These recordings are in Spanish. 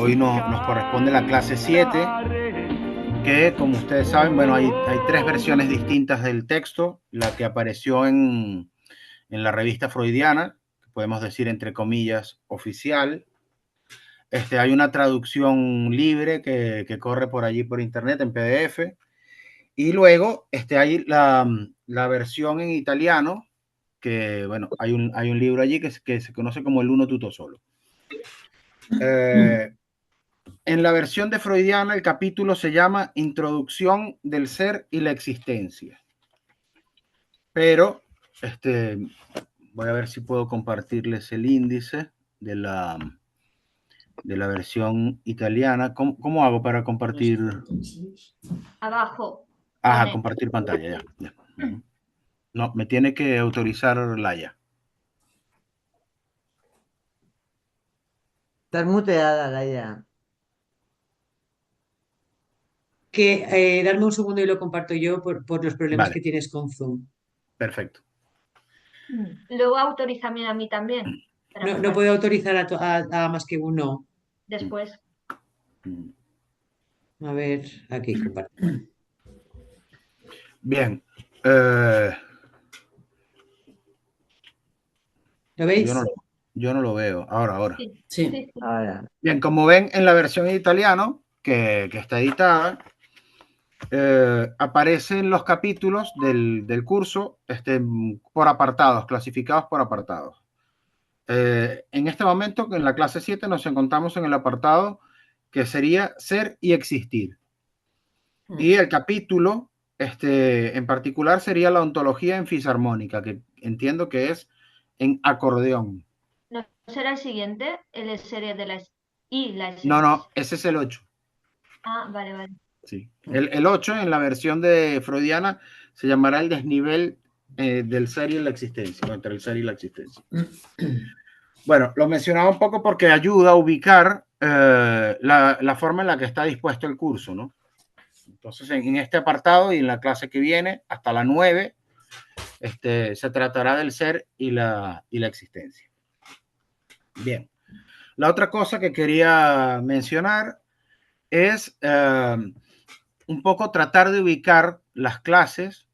Hoy nos corresponde la clase 7, que como ustedes saben, bueno, hay tres versiones distintas del texto. La que apareció en la revista freudiana, que podemos decir entre comillas oficial. Hay una traducción libre que corre por allí por internet en PDF. Y luego hay la versión en italiano, que bueno, hay un libro allí que se conoce como el Uno Tutto Solo. En la versión de Freudiana, el capítulo se llama Introducción del ser y la existencia. Pero voy a ver si puedo compartirles el índice de la versión italiana. ¿Cómo hago para compartir? Abajo. Ajá, compartir pantalla, ya. No, me tiene que autorizar Laia. Estás muteada, Laia. Darme un segundo y lo comparto yo por los problemas que tienes con Zoom. Perfecto. Luego autorízame a mí también. No puedo autorizar a más que uno. Después. A ver, aquí comparto. Bien. ¿Lo veis? Yo no lo veo. Ahora. Sí. Ahora. Bien, como ven en la versión en italiano, que está editada, aparecen los capítulos del curso por apartados, clasificados por apartados. En este momento, en la clase 7, nos encontramos en el apartado que sería ser y existir. Y el capítulo, en particular, sería la ontología en fisarmónica, que entiendo que es en acordeón. ¿No será el siguiente? El serie de la No, ese es el 8. Ah, vale. Sí. El 8 en la versión de freudiana se llamará el desnivel del ser y la existencia, entre el ser y la existencia. Bueno, lo mencionaba un poco porque ayuda a ubicar la forma en la que está dispuesto el curso, ¿no? Entonces, en este apartado y en la clase que viene, hasta la 9, se tratará del ser y la existencia. Bien. La otra cosa que quería mencionar es un poco tratar de ubicar las clases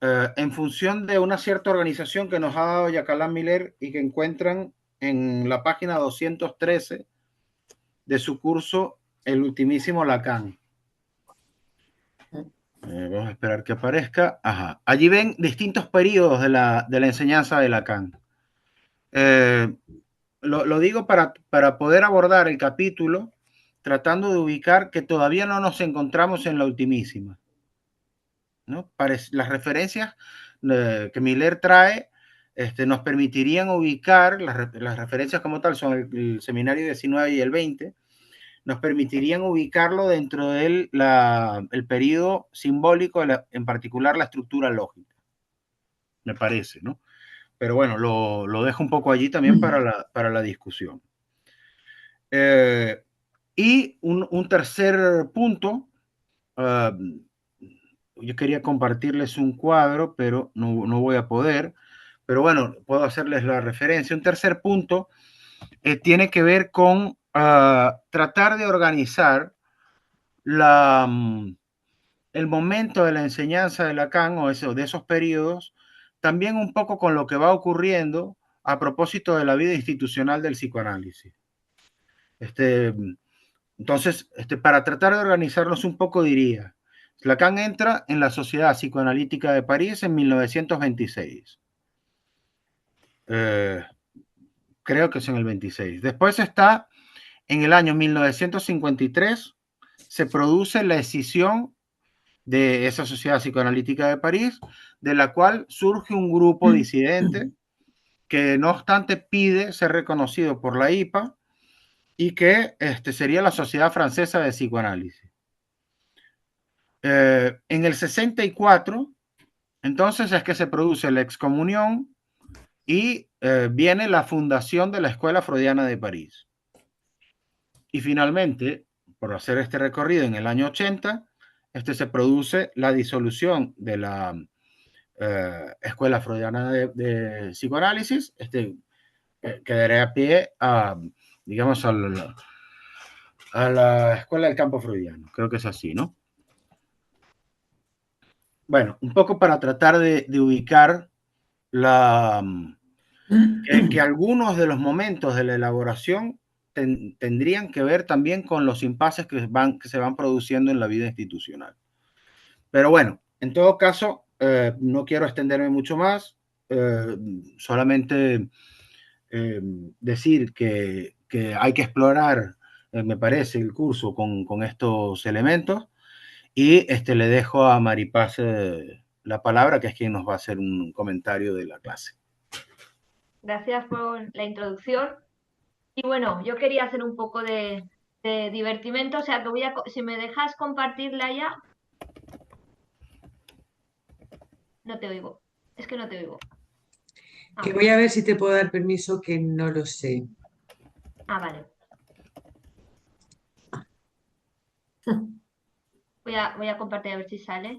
en función de una cierta organización que nos ha dado Jacqueline Miller y que encuentran en la página 213 de su curso El ultimísimo Lacan. Vamos a esperar que aparezca. Ajá. Allí ven distintos periodos de la enseñanza de Lacan. Lo digo para poder abordar el capítulo tratando de ubicar que todavía no nos encontramos en la ultimísima, ¿no? Las referencias que Miller trae nos permitirían ubicar, las referencias como tal son el seminario 19 y el 20, nos permitirían ubicarlo dentro del el periodo simbólico, en particular la estructura lógica, me parece, ¿no? Pero bueno, lo dejo un poco allí también para la discusión. Y un tercer punto, yo quería compartirles un cuadro, pero no voy a poder, pero bueno, puedo hacerles la referencia. Un tercer punto tiene que ver con tratar de organizar el momento de la enseñanza de Lacan o de esos periodos, también un poco con lo que va ocurriendo a propósito de la vida institucional del psicoanálisis. Entonces, para tratar de organizarnos un poco, diría, Lacan entra en la Sociedad Psicoanalítica de París en 1926. Creo que es en el 26. Después está en el año 1953, se produce la escisión de esa Sociedad Psicoanalítica de París, de la cual surge un grupo disidente que no obstante pide ser reconocido por la IPA y que sería la Sociedad Francesa de Psicoanálisis. En el 64, entonces es que se produce la excomunión y viene la fundación de la Escuela Freudiana de París. Y finalmente, por hacer este recorrido en el año 80, se produce la disolución de la Escuela Freudiana de Psicoanálisis, que daría pie a, digamos, a la Escuela del Campo Freudiano. Creo que es así, ¿no? Bueno, un poco para tratar de ubicar que algunos de los momentos de la elaboración tendrían que ver también con los impases que se van produciendo en la vida institucional. Pero bueno, en todo caso, no quiero extenderme mucho más, solamente decir que hay que explorar, me parece, el curso con estos elementos, y le dejo a Maripaz la palabra, que es quien nos va a hacer un comentario de la clase. Gracias por la introducción. Y bueno, yo quería hacer un poco de divertimento, o sea que si me dejas compartirla ya. No te oigo. Es que no te oigo. Que voy a ver si te puedo dar permiso, que no lo sé. Vale. Voy a compartir a ver si sale.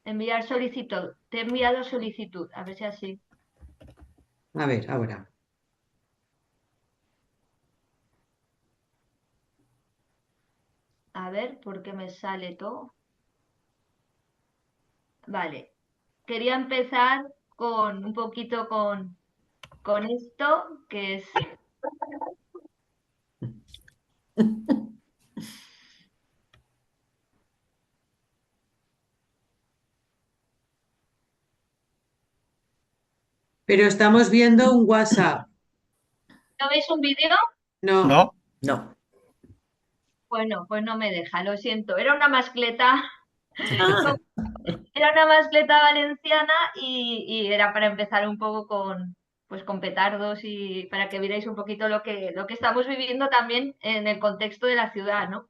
Enviar solicitud. Te he enviado solicitud. A ver si así. A ver, ahora. A ver, ¿por qué me sale todo? Vale. Quería empezar con un poquito con esto, que es... Pero estamos viendo un WhatsApp. ¿No veis un vídeo? No. ¿No? No. Bueno, pues no me deja, lo siento. Era una mascleta. Ah, Era una mascleta valenciana y era para empezar un poco pues con petardos y para que vierais un poquito lo que estamos viviendo también en el contexto de la ciudad, ¿no?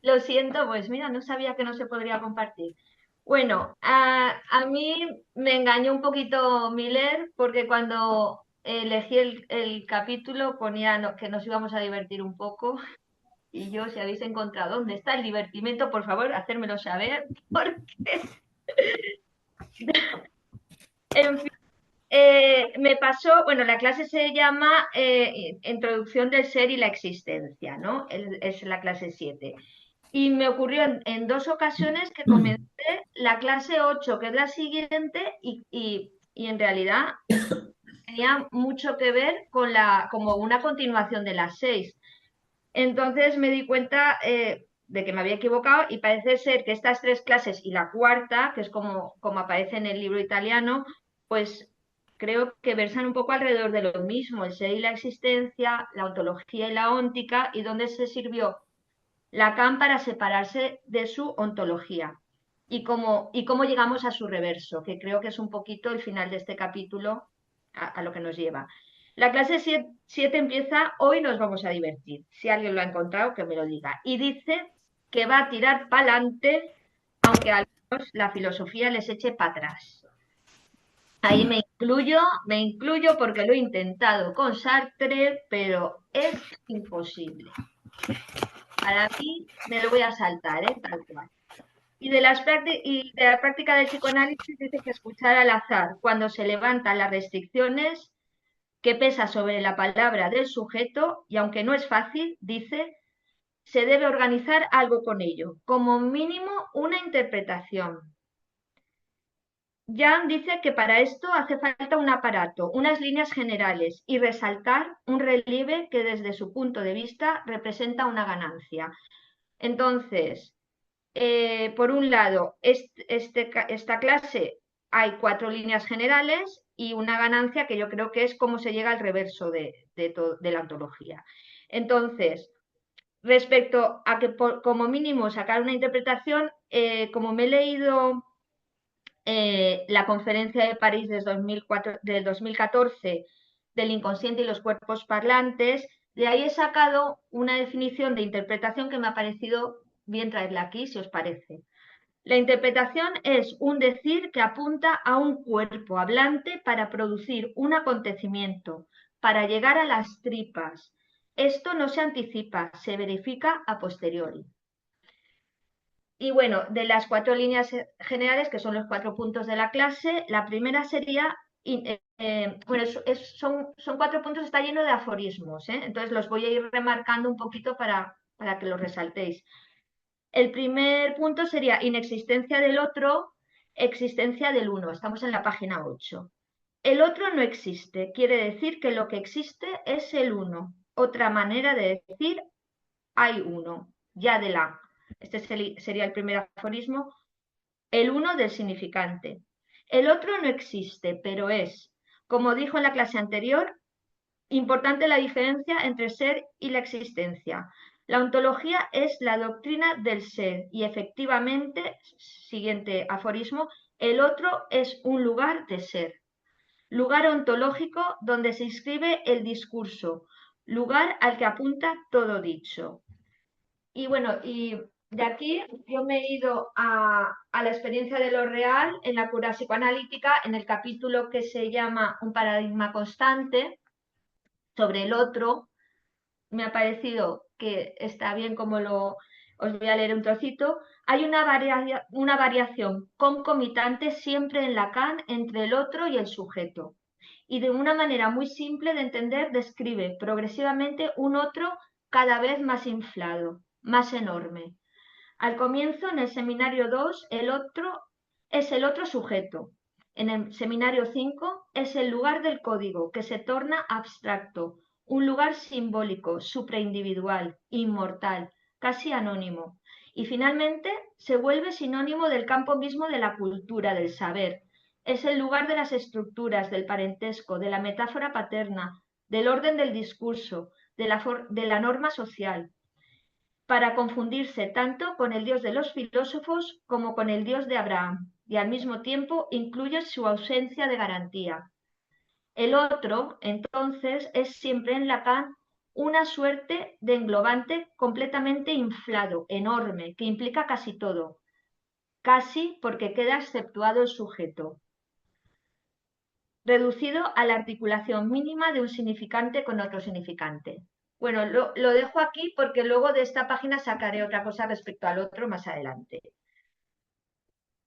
Lo siento, pues mira, no sabía que no se podría compartir. Bueno, a mí me engañó un poquito Miller porque cuando elegí el capítulo ponía que nos íbamos a divertir un poco. Y yo, si habéis encontrado dónde está el divertimento, por favor, hacérmelo saber, porque en fin, me pasó, bueno, la clase se llama Introducción del Ser y la Existencia, ¿no? Es la clase 7. Y me ocurrió en dos ocasiones que comencé la clase 8, que es la siguiente, y en realidad tenía mucho que ver con como una continuación de las 6. Entonces me di cuenta de que me había equivocado y parece ser que estas tres clases y la cuarta, que es como aparece en el libro italiano, pues creo que versan un poco alrededor de lo mismo, el ser y la existencia, la ontología y la óntica, y dónde se sirvió Lacan para separarse de su ontología y cómo llegamos a su reverso, que creo que es un poquito el final de este capítulo a lo que nos lleva. La clase 7 empieza, hoy nos vamos a divertir. Si alguien lo ha encontrado, que me lo diga. Y dice que va a tirar para adelante, aunque a algunos la filosofía les eche para atrás. Ahí me incluyo porque lo he intentado con Sartre, pero es imposible. Para mí me lo voy a saltar, tal cual. Y de la práctica del psicoanálisis dice que escuchar al azar cuando se levantan las restricciones que pesa sobre la palabra del sujeto y aunque no es fácil, dice, se debe organizar algo con ello, como mínimo una interpretación. Jan dice que para esto hace falta un aparato, unas líneas generales y resaltar un relieve que desde su punto de vista representa una ganancia. Entonces, por un lado, esta clase hay 4 líneas generales y una ganancia que yo creo que es cómo se llega al reverso de la ontología. Entonces, respecto a que como mínimo sacar una interpretación, como me he leído la conferencia de París del 2014 del inconsciente y los cuerpos parlantes, de ahí he sacado una definición de interpretación que me ha parecido bien traerla aquí, si os parece. La interpretación es un decir que apunta a un cuerpo hablante para producir un acontecimiento, para llegar a las tripas. Esto no se anticipa, se verifica a posteriori. Y bueno, de las 4 líneas generales, que son los 4 puntos de la clase, la primera sería Bueno, son 4 puntos, está lleno de aforismos, ¿eh? Entonces los voy a ir remarcando un poquito para que los resaltéis. El primer punto sería inexistencia del otro, existencia del uno. Estamos en la página 8. El otro no existe, quiere decir que lo que existe es el uno. Otra manera de decir hay uno, ya de la. Este sería el primer aforismo. El uno del significante. El otro no existe, pero es, como dijo en la clase anterior, importante la diferencia entre ser y la existencia. La ontología es la doctrina del ser y efectivamente, siguiente aforismo, el otro es un lugar de ser. Lugar ontológico donde se inscribe el discurso, lugar al que apunta todo dicho. Y bueno, y de aquí yo me he ido a la experiencia de lo real en la cura psicoanalítica, en el capítulo que se llama Un paradigma constante, sobre el otro. Me ha parecido que está bien os voy a leer un trocito. Hay una variación concomitante siempre en Lacan entre el otro y el sujeto. Y de una manera muy simple de entender describe progresivamente un otro cada vez más inflado, más enorme. Al comienzo, en el seminario 2, el otro es el otro sujeto. En el seminario 5 es el lugar del código, que se torna abstracto, un lugar simbólico, supraindividual, inmortal, casi anónimo. Y finalmente se vuelve sinónimo del campo mismo de la cultura, del saber. Es el lugar de las estructuras, del parentesco, de la metáfora paterna, del orden del discurso, de la norma social, para confundirse tanto con el Dios de los filósofos como con el Dios de Abraham, y al mismo tiempo incluye su ausencia de garantía. El otro, entonces, es siempre en Lacan una suerte de englobante completamente inflado, enorme, que implica casi todo, casi porque queda exceptuado el sujeto, reducido a la articulación mínima de un significante con otro significante. Bueno, lo dejo aquí porque luego de esta página sacaré otra cosa respecto al otro más adelante.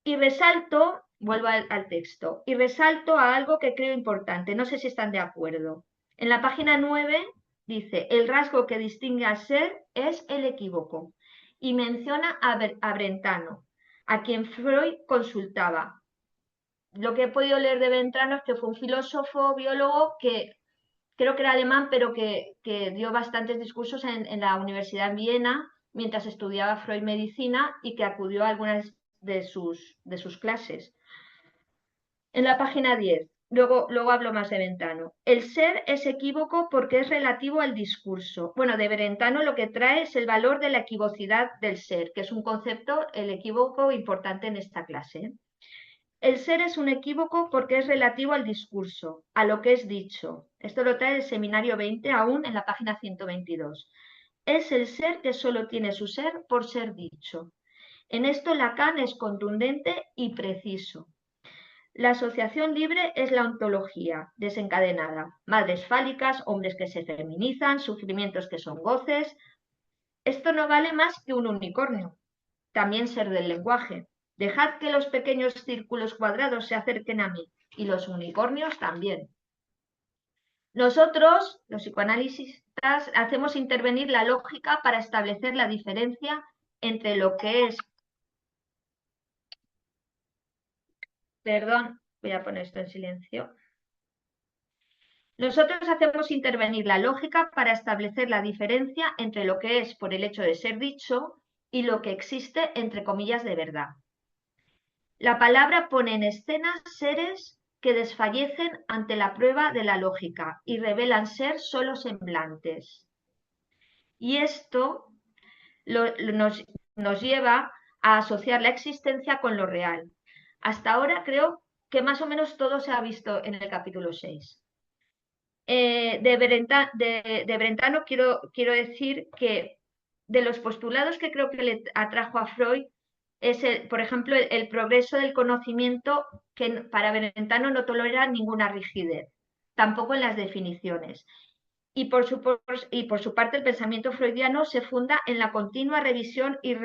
Y resalto, vuelvo al texto, y resalto a algo que creo importante, no sé si están de acuerdo. En la página 9 dice, el rasgo que distingue al ser es el equívoco, y menciona a Brentano, a quien Freud consultaba. Lo que he podido leer de Brentano es que fue un filósofo, biólogo, que creo que era alemán, pero que dio bastantes discursos en la Universidad de Viena mientras estudiaba Freud medicina y que acudió a algunas de sus clases. En la página 10, luego hablo más de Brentano. El ser es equívoco porque es relativo al discurso. Bueno, de Brentano lo que trae es el valor de la equivocidad del ser, que es un concepto, el equívoco, importante en esta clase. El ser es un equívoco porque es relativo al discurso, a lo que es dicho. Esto lo trae el seminario 20, aún en la página 122. Es el ser que solo tiene su ser por ser dicho. En esto Lacan es contundente y preciso. La asociación libre es la ontología desencadenada. Madres fálicas, hombres que se feminizan, sufrimientos que son goces. Esto no vale más que un unicornio. También ser del lenguaje. Dejad que los pequeños círculos cuadrados se acerquen a mí, y los unicornios también. Nosotros, los psicoanalistas, hacemos intervenir la lógica para establecer la diferencia entre lo que es... Perdón, voy a poner esto en silencio. Nosotros hacemos intervenir la lógica para establecer la diferencia entre lo que es por el hecho de ser dicho y lo que existe entre comillas de verdad. La palabra pone en escena seres que desfallecen ante la prueba de la lógica y revelan ser solo semblantes. Y esto nos lleva a asociar la existencia con lo real. Hasta ahora creo que más o menos todo se ha visto en el capítulo 6. De Brentano quiero decir que de los postulados que creo que le atrajo a Freud es, por ejemplo, el progreso del conocimiento, que para Brentano no tolera ninguna rigidez, tampoco en las definiciones. Y por su parte, el pensamiento freudiano se funda en la continua revisión y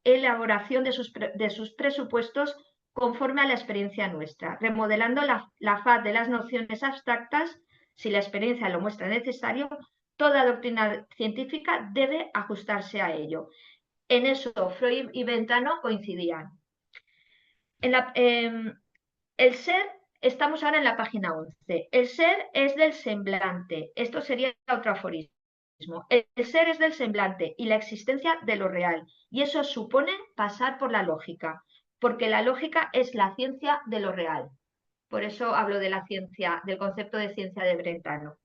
elaboración de sus presupuestos conforme a la experiencia nuestra, remodelando la faz de las nociones abstractas. Si la experiencia lo muestra necesario, toda doctrina científica debe ajustarse a ello. En eso Freud y Brentano coincidían. El ser, estamos ahora en la página 11. El ser es del semblante. Esto sería otro aforismo. El ser es del semblante y la existencia de lo real. Y eso supone pasar por la lógica, porque la lógica es la ciencia de lo real. Por eso hablo de la ciencia, del concepto de ciencia de Brentano.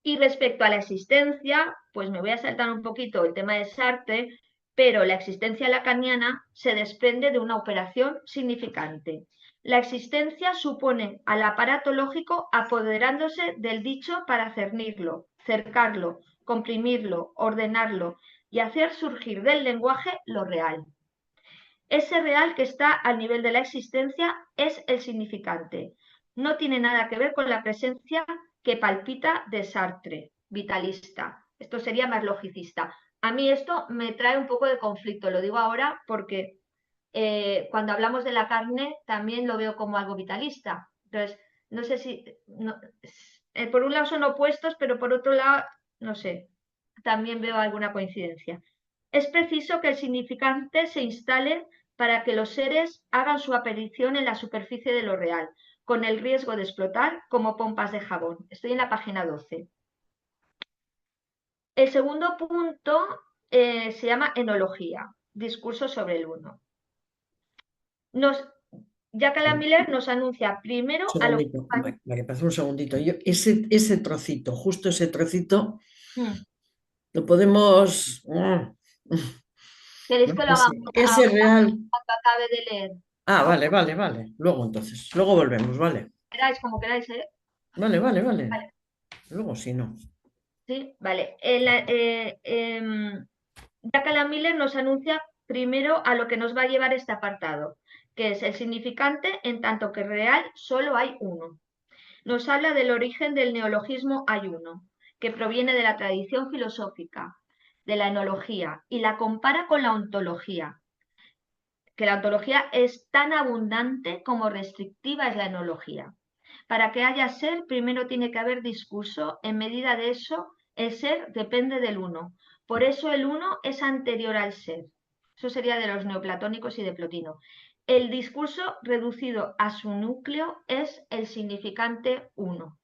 Y respecto a la existencia, pues me voy a saltar un poquito el tema de Sartre, pero la existencia lacaniana se desprende de una operación significante. La existencia supone al aparato lógico apoderándose del dicho para cernirlo, cercarlo, comprimirlo, ordenarlo y hacer surgir del lenguaje lo real. Ese real que está al nivel de la existencia es el significante. No tiene nada que ver con la presencia que palpita de Sartre, vitalista. Esto sería más logicista. A mí esto me trae un poco de conflicto, lo digo ahora porque cuando hablamos de la carne también lo veo como algo vitalista. Entonces, no sé si... por un lado son opuestos, pero por otro lado, no sé, también veo alguna coincidencia. Es preciso que el significante se instale para que los seres hagan su aparición en la superficie de lo real, con el riesgo de explotar como pompas de jabón. Estoy en la página 12. El segundo punto se llama enología, discurso sobre el uno. Jack Alan Miller nos anuncia primero Un a lo segundito, María Paz, un segundito. Ese trocito, justo ese trocito, lo podemos... ¿Queréis que lo hagamos Ese ahora real... cuando acabe de leer? Ah, ¿no? vale. Luego entonces, luego volvemos, vale. Queráis, como queráis, ¿eh? Vale. Vale. Luego sí, no. Sí, vale. Jack Alan Miller nos anuncia primero a lo que nos va a llevar este apartado, que es el significante, en tanto que real solo hay uno. Nos habla del origen del neologismo hay uno, que proviene de la tradición filosófica, de la enología, y la compara con la ontología, que la ontología es tan abundante como restrictiva es la enología. Para que haya ser, primero tiene que haber discurso. En medida de eso, el ser depende del uno. Por eso el uno es anterior al ser. Eso sería de los neoplatónicos y de Plotino. El discurso reducido a su núcleo es el significante uno.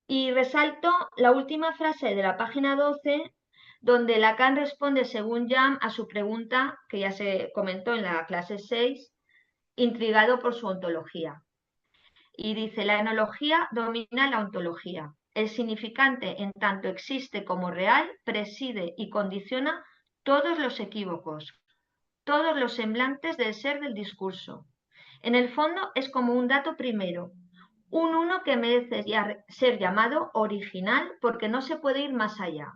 Y resalto la última frase de la página 12, donde Lacan responde según Jam a su pregunta, que ya se comentó en la clase 6, intrigado por su ontología. Y dice, la enología domina la ontología. El significante, en tanto existe como real, preside y condiciona todos los equívocos, todos los semblantes del ser del discurso. En el fondo es como un dato primero, un uno que merece ser llamado original porque no se puede ir más allá.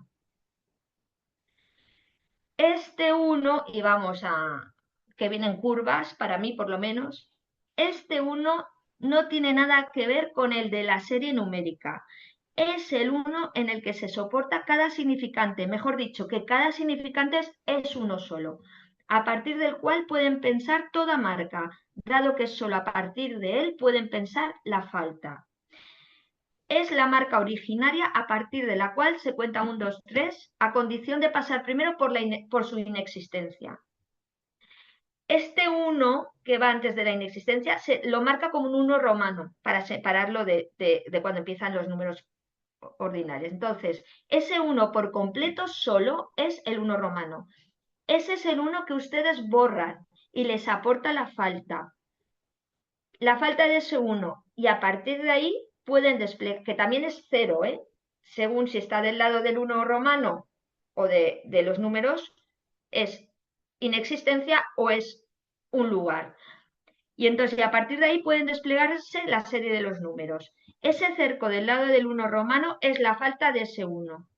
Este uno, y vamos a que vienen curvas, para mí por lo menos, este uno no tiene nada que ver con el de la serie numérica. Es el uno en el que se soporta cada significante, mejor dicho, que cada significante es uno solo, a partir del cual pueden pensar toda marca, dado que solo a partir de él pueden pensar la falta. Es la marca originaria a partir de la cual se cuenta 1, 2, 3, a condición de pasar primero por su inexistencia. Este 1 que va antes de la inexistencia lo marca como un 1 romano para separarlo de cuando empiezan los números ordinales. Entonces, ese 1 por completo solo es el 1 romano. Ese es el 1 que ustedes borran y les aporta la falta. La falta de ese 1, y a partir de ahí pueden desplegar, que también es 0, según si está del lado del 1 romano o de los números, es inexistencia o es un lugar. Y entonces a partir de ahí pueden desplegarse la serie de los números. Ese cerco del lado del 1 romano es la falta de ese 1,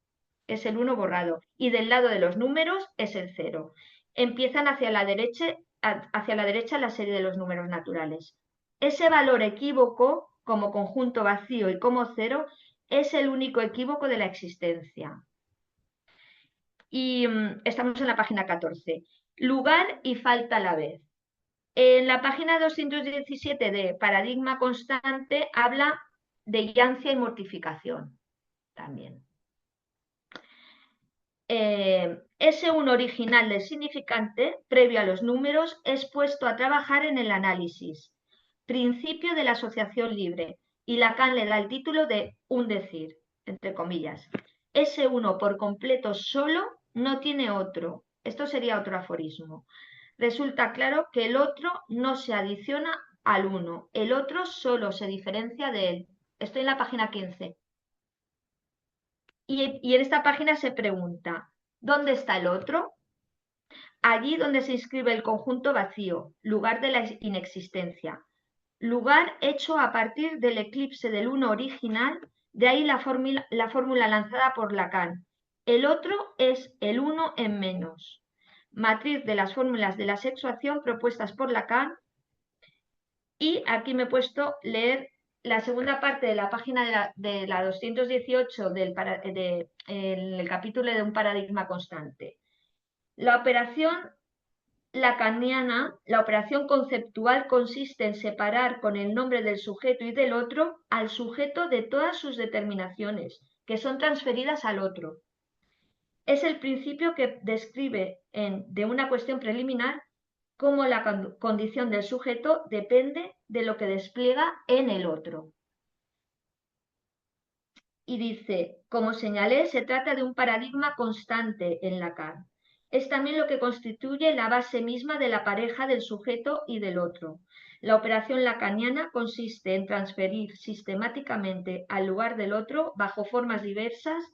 es el 1 borrado, y del lado de los números es el 0. Empiezan hacia la derecha la serie de los números naturales. Ese valor equívoco, como conjunto vacío y como 0, es el único equívoco de la existencia. Y estamos en la página 14. Lugar y falta a la vez. En la página 217 de Paradigma Constante habla de yancia y mortificación también. Ese uno original del significante, previo a los números, es puesto a trabajar en el análisis, principio de la asociación libre, y Lacan le da el título de un decir, entre comillas. Ese uno por completo solo no tiene otro. Esto sería otro aforismo. Resulta claro que el otro no se adiciona al uno, el otro solo se diferencia de él. Estoy en la página 15. Y en esta página se pregunta, ¿dónde está el otro? Allí donde se inscribe el conjunto vacío, lugar de la inexistencia. Lugar hecho a partir del eclipse del uno original, de ahí la fórmula lanzada por Lacan. El otro es el uno en menos. Matriz de las fórmulas de la sexuación propuestas por Lacan. Y aquí me he puesto leer la segunda parte de la página de la 218 en el capítulo de un paradigma constante. La operación lacaniana, la operación conceptual consiste en separar con el nombre del sujeto y del otro al sujeto de todas sus determinaciones, que son transferidas al otro. Es el principio que describe de una cuestión preliminar cómo la condición del sujeto depende de lo que despliega en el otro. Y dice, como señalé, se trata de un paradigma constante en Lacan. Es también lo que constituye la base misma de la pareja del sujeto y del otro. La operación lacaniana consiste en transferir sistemáticamente al lugar del otro, bajo formas diversas,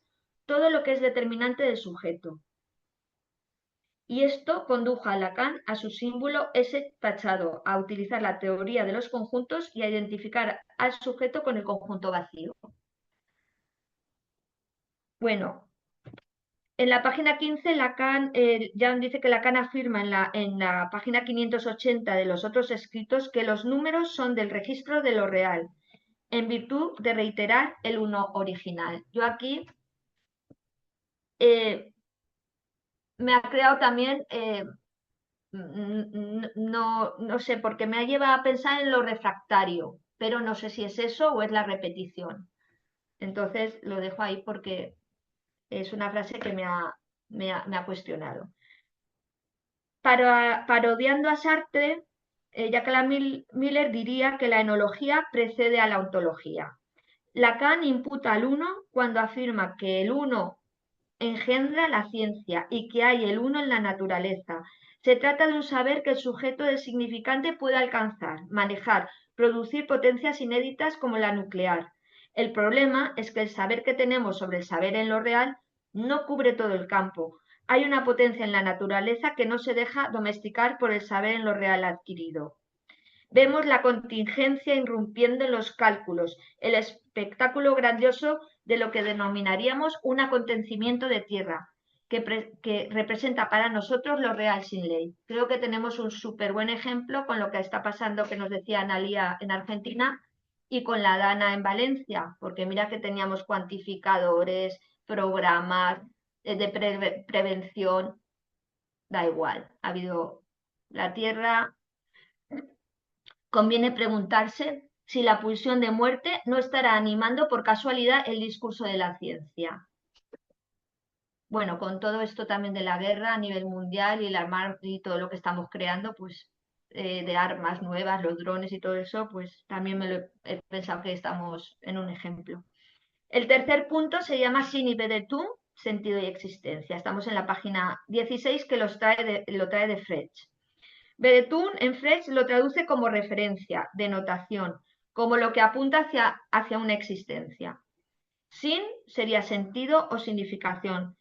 todo lo que es determinante del sujeto. Y esto condujo a Lacan a su símbolo S tachado, a utilizar la teoría de los conjuntos y a identificar al sujeto con el conjunto vacío. Bueno, en la página 15, Lacan, Jan dice que Lacan afirma en la página 580 de los otros escritos que los números son del registro de lo real, en virtud de reiterar el uno original. Yo aquí me ha creado también, no sé, porque me ha llevado a pensar en lo refractario, pero no sé si es eso o es la repetición. Entonces lo dejo ahí porque es una frase que me ha cuestionado. Parodiando a Sartre, Jacques Miller diría que la enología precede a la ontología. Lacan imputa al uno cuando afirma que el uno engendra la ciencia y que hay el uno en la naturaleza. Se trata de un saber que el sujeto del significante puede alcanzar, manejar, producir potencias inéditas como la nuclear. El problema es que el saber que tenemos sobre el saber en lo real no cubre todo el campo. Hay una potencia en la naturaleza que no se deja domesticar por el saber en lo real adquirido. Vemos la contingencia irrumpiendo en los cálculos, el espectáculo grandioso de lo que denominaríamos un acontecimiento de tierra, que representa para nosotros lo real sin ley. Creo que tenemos un súper buen ejemplo con lo que está pasando, que nos decía Analía en Argentina, y con la Dana en Valencia, porque mira que teníamos cuantificadores, programas de prevención, da igual, ha habido la tierra. Conviene preguntarse si la pulsión de muerte no estará animando por casualidad el discurso de la ciencia. Bueno, con todo esto también de la guerra a nivel mundial y todo lo que estamos creando, pues de armas nuevas, los drones y todo eso, pues también he pensado que estamos en un ejemplo. El tercer punto se llama Sine vide tu, sentido y existencia. Estamos en la página 16 que lo trae de Frege. Vedetun en Frege lo traduce como referencia, denotación, como lo que apunta hacia una existencia. Sin sería sentido o significación,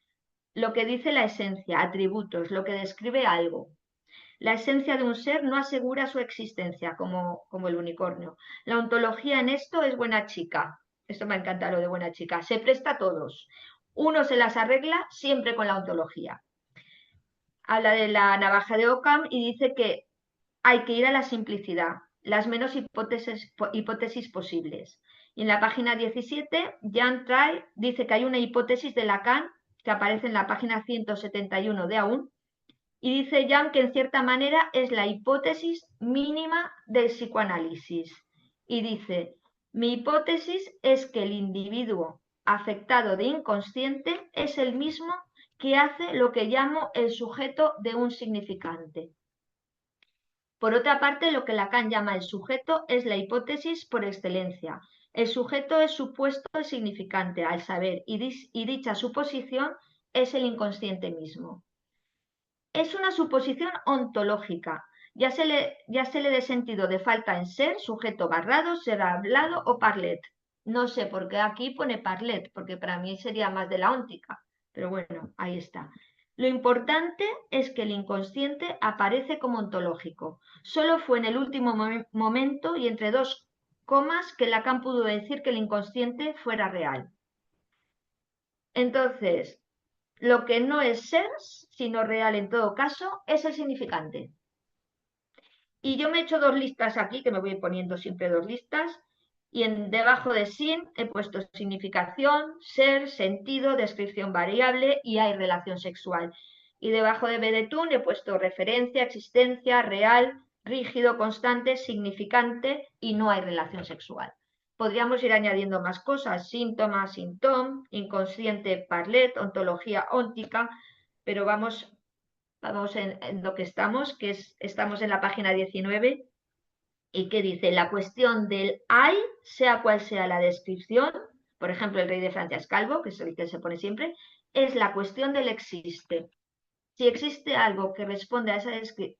lo que dice la esencia, atributos, lo que describe algo. La esencia de un ser no asegura su existencia, como el unicornio. La ontología en esto es buena chica. Esto me encanta lo de buena chica. Se presta a todos. Uno se las arregla siempre con la ontología. Habla de la navaja de Occam y dice que hay que ir a la simplicidad, las menos hipótesis posibles. Y en la página 17, Jan Try dice que hay una hipótesis de Lacan que aparece en la página 171 de Aún, Y dice Jung que en cierta manera es la hipótesis mínima del psicoanálisis. Y dice, mi hipótesis es que el individuo afectado de inconsciente es el mismo que hace lo que llamo el sujeto de un significante. Por otra parte, lo que Lacan llama el sujeto es la hipótesis por excelencia. El sujeto es supuesto el significante al saber y dicha suposición es el inconsciente mismo. Es una suposición ontológica, ya se le dé sentido de falta en ser, sujeto barrado, ser hablado o parlet. No sé por qué aquí pone parlet, porque para mí sería más de la óntica, pero bueno, ahí está. Lo importante es que el inconsciente aparece como ontológico. Solo fue en el último momento y entre dos comas que Lacan pudo decir que el inconsciente fuera real. Entonces, lo que no es ser, sino real en todo caso, es el significante. Y yo me he hecho dos listas aquí, que me voy poniendo siempre dos listas, y debajo de sin he puesto significación, ser, sentido, descripción variable y hay relación sexual. Y debajo de Betún he puesto referencia, existencia, real, rígido, constante, significante y no hay relación sexual. Podríamos ir añadiendo más cosas, síntoma, sintóm, inconsciente, parlet, ontología, óntica, pero vamos en lo que estamos, estamos en la página 19 y que dice, la cuestión del hay, sea cual sea la descripción, por ejemplo, el rey de Francia es calvo, que es el que se pone siempre, es la cuestión del existe. Si existe algo que responde a esa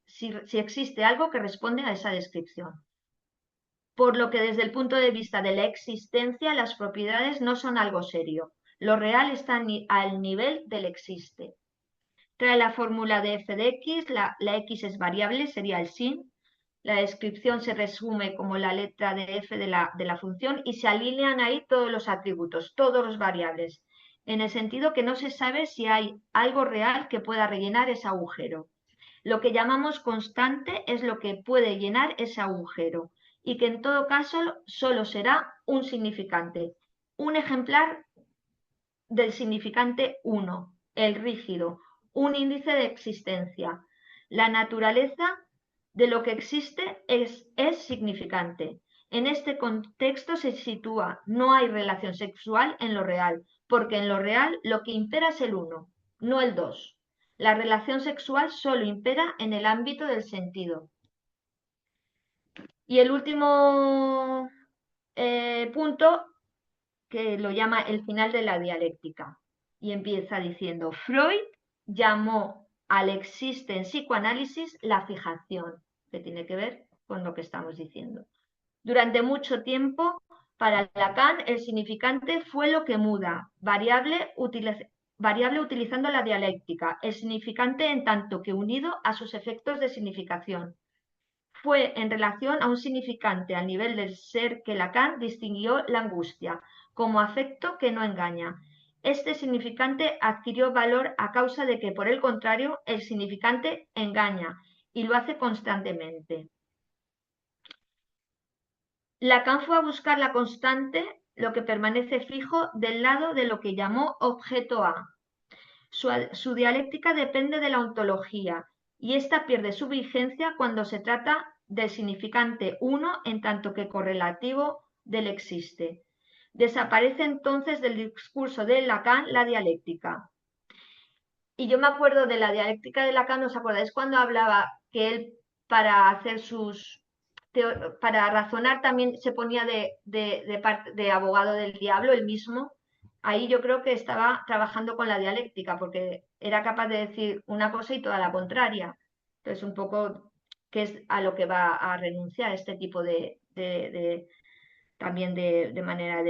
si existe algo que responde a esa descripción. Por lo que desde el punto de vista de la existencia, las propiedades no son algo serio. Lo real está al nivel del existe. Trae la fórmula de f de x, la x es variable, sería el sin. La descripción se resume como la letra de f de la función y se alinean ahí todos los atributos, todos los variables, en el sentido que no se sabe si hay algo real que pueda rellenar ese agujero. Lo que llamamos constante es lo que puede llenar ese agujero y que en todo caso solo será un significante, un ejemplar del significante 1, el rígido, un índice de existencia. La naturaleza de lo que existe es significante. En este contexto se sitúa, no hay relación sexual en lo real, porque en lo real lo que impera es el 1, no el 2. La relación sexual solo impera en el ámbito del sentido. Y el último punto, que lo llama el final de la dialéctica. Y empieza diciendo, Freud llamó al existe en psicoanálisis la fijación, que tiene que ver con lo que estamos diciendo. Durante mucho tiempo, para Lacan, el significante fue lo que muda, variable utilizando la dialéctica, el significante en tanto que unido a sus efectos de significación. Fue en relación a un significante al nivel del ser que Lacan distinguió la angustia, como afecto que no engaña. Este significante adquirió valor a causa de que, por el contrario, el significante engaña y lo hace constantemente. Lacan fue a buscar la constante, lo que permanece fijo, del lado de lo que llamó objeto A. Su dialéctica depende de la ontología y ésta pierde su vigencia cuando se trata del significante 1 en tanto que correlativo del existe. Desaparece entonces del discurso de Lacan la dialéctica. Y yo me acuerdo de la dialéctica de Lacan, ¿os acordáis cuando hablaba que él para hacer para razonar también se ponía de abogado del diablo él mismo? Ahí yo creo que estaba trabajando con la dialéctica porque era capaz de decir una cosa y toda la contraria. Entonces un poco que es a lo que va a renunciar este tipo también de manera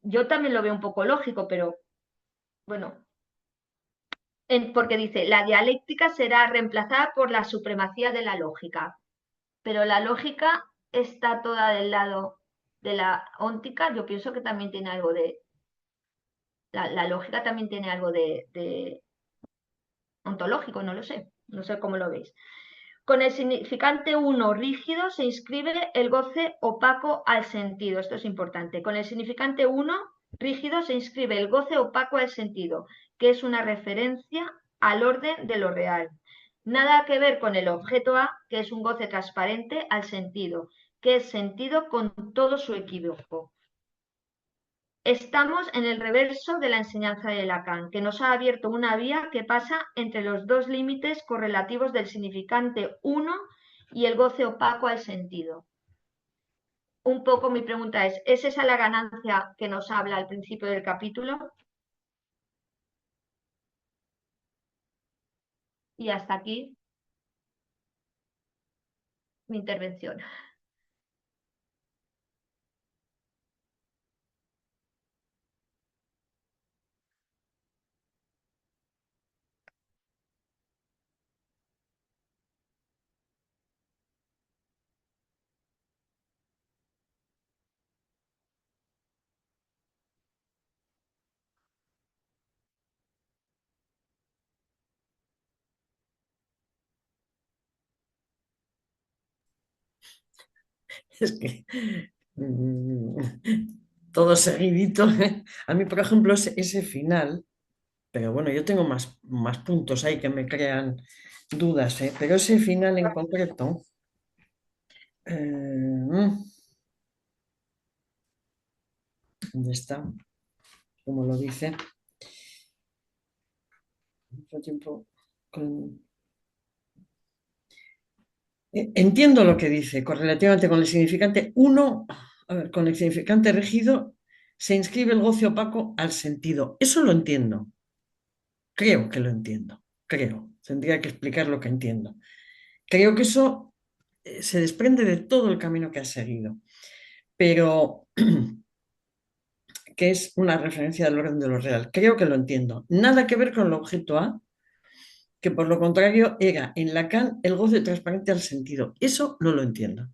yo también lo veo un poco lógico, pero bueno, porque dice, la dialéctica será reemplazada por la supremacía de la lógica, pero la lógica está toda del lado de la óntica. Yo pienso que también tiene algo la lógica también tiene algo de ontológico, no lo sé, no sé cómo lo veis. Con el significante 1 rígido se inscribe el goce opaco al sentido. Esto es importante. Con el significante 1 rígido se inscribe el goce opaco al sentido, que es una referencia al orden de lo real. Nada que ver con el objeto A, que es un goce transparente al sentido, que es sentido con todo su equívoco. Estamos en el reverso de la enseñanza de Lacan, que nos ha abierto una vía que pasa entre los dos límites correlativos del significante uno y el goce opaco al sentido. Un poco mi pregunta ¿es esa la ganancia que nos habla al principio del capítulo? Y hasta aquí mi intervención. Es que todo seguidito. A mí, por ejemplo, ese final, pero bueno, yo tengo más puntos ahí que me crean dudas, ¿eh? Pero ese final en concreto, ¿dónde está? Como lo dice. Mucho tiempo Entiendo lo que dice, correlativamente con el significante uno, a ver, con el significante regido se inscribe el goce opaco al sentido. Eso lo entiendo. Creo que lo entiendo. Creo. Tendría que explicar lo que entiendo. Creo que eso se desprende de todo el camino que has seguido, pero que es una referencia al orden de lo real. Creo que lo entiendo. Nada que ver con el objeto A, que por lo contrario era en Lacan el goce transparente al sentido. Eso no lo entiendo.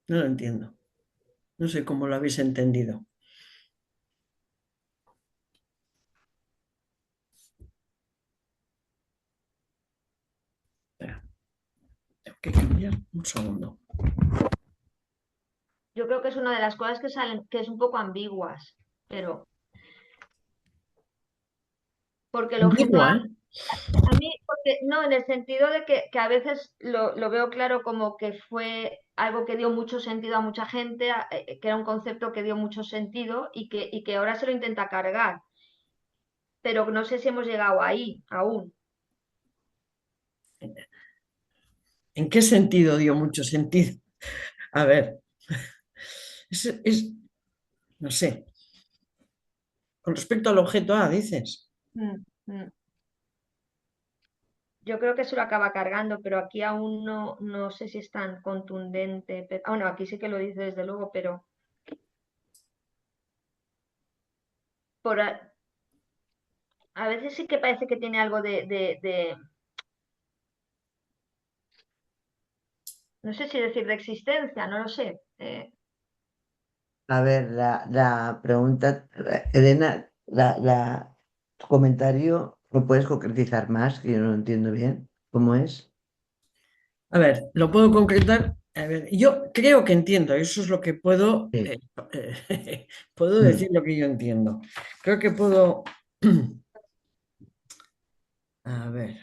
No lo entiendo. No sé cómo lo habéis entendido. Espera, tengo que cambiar un segundo. Yo creo que es una de las cosas que salen, que es un poco ambiguas, pero porque el objeto A, Igual. a mí, porque, no, en el sentido de que a veces lo veo claro como que fue algo que dio mucho sentido a mucha gente, que era un concepto que dio mucho sentido y que ahora se lo intenta cargar, pero no sé si hemos llegado ahí aún. ¿En qué sentido dio mucho sentido? A ver, no sé. Con respecto al objeto A, dices. Mm, mm. Yo creo que se lo acaba cargando, pero aquí aún no sé si es tan contundente. Pero, bueno, aquí sí que lo dice desde luego, pero por a veces sí que parece que tiene algo no sé si decir de existencia, no lo sé. A ver, la pregunta, Elena, tu comentario, ¿lo puedes concretizar más? Que yo no lo entiendo bien. ¿Cómo es? A ver, lo puedo concretar. A ver, yo creo que entiendo, eso es lo que puedo, Sí. puedo Mm. decir lo que yo entiendo. Creo que puedo, a ver,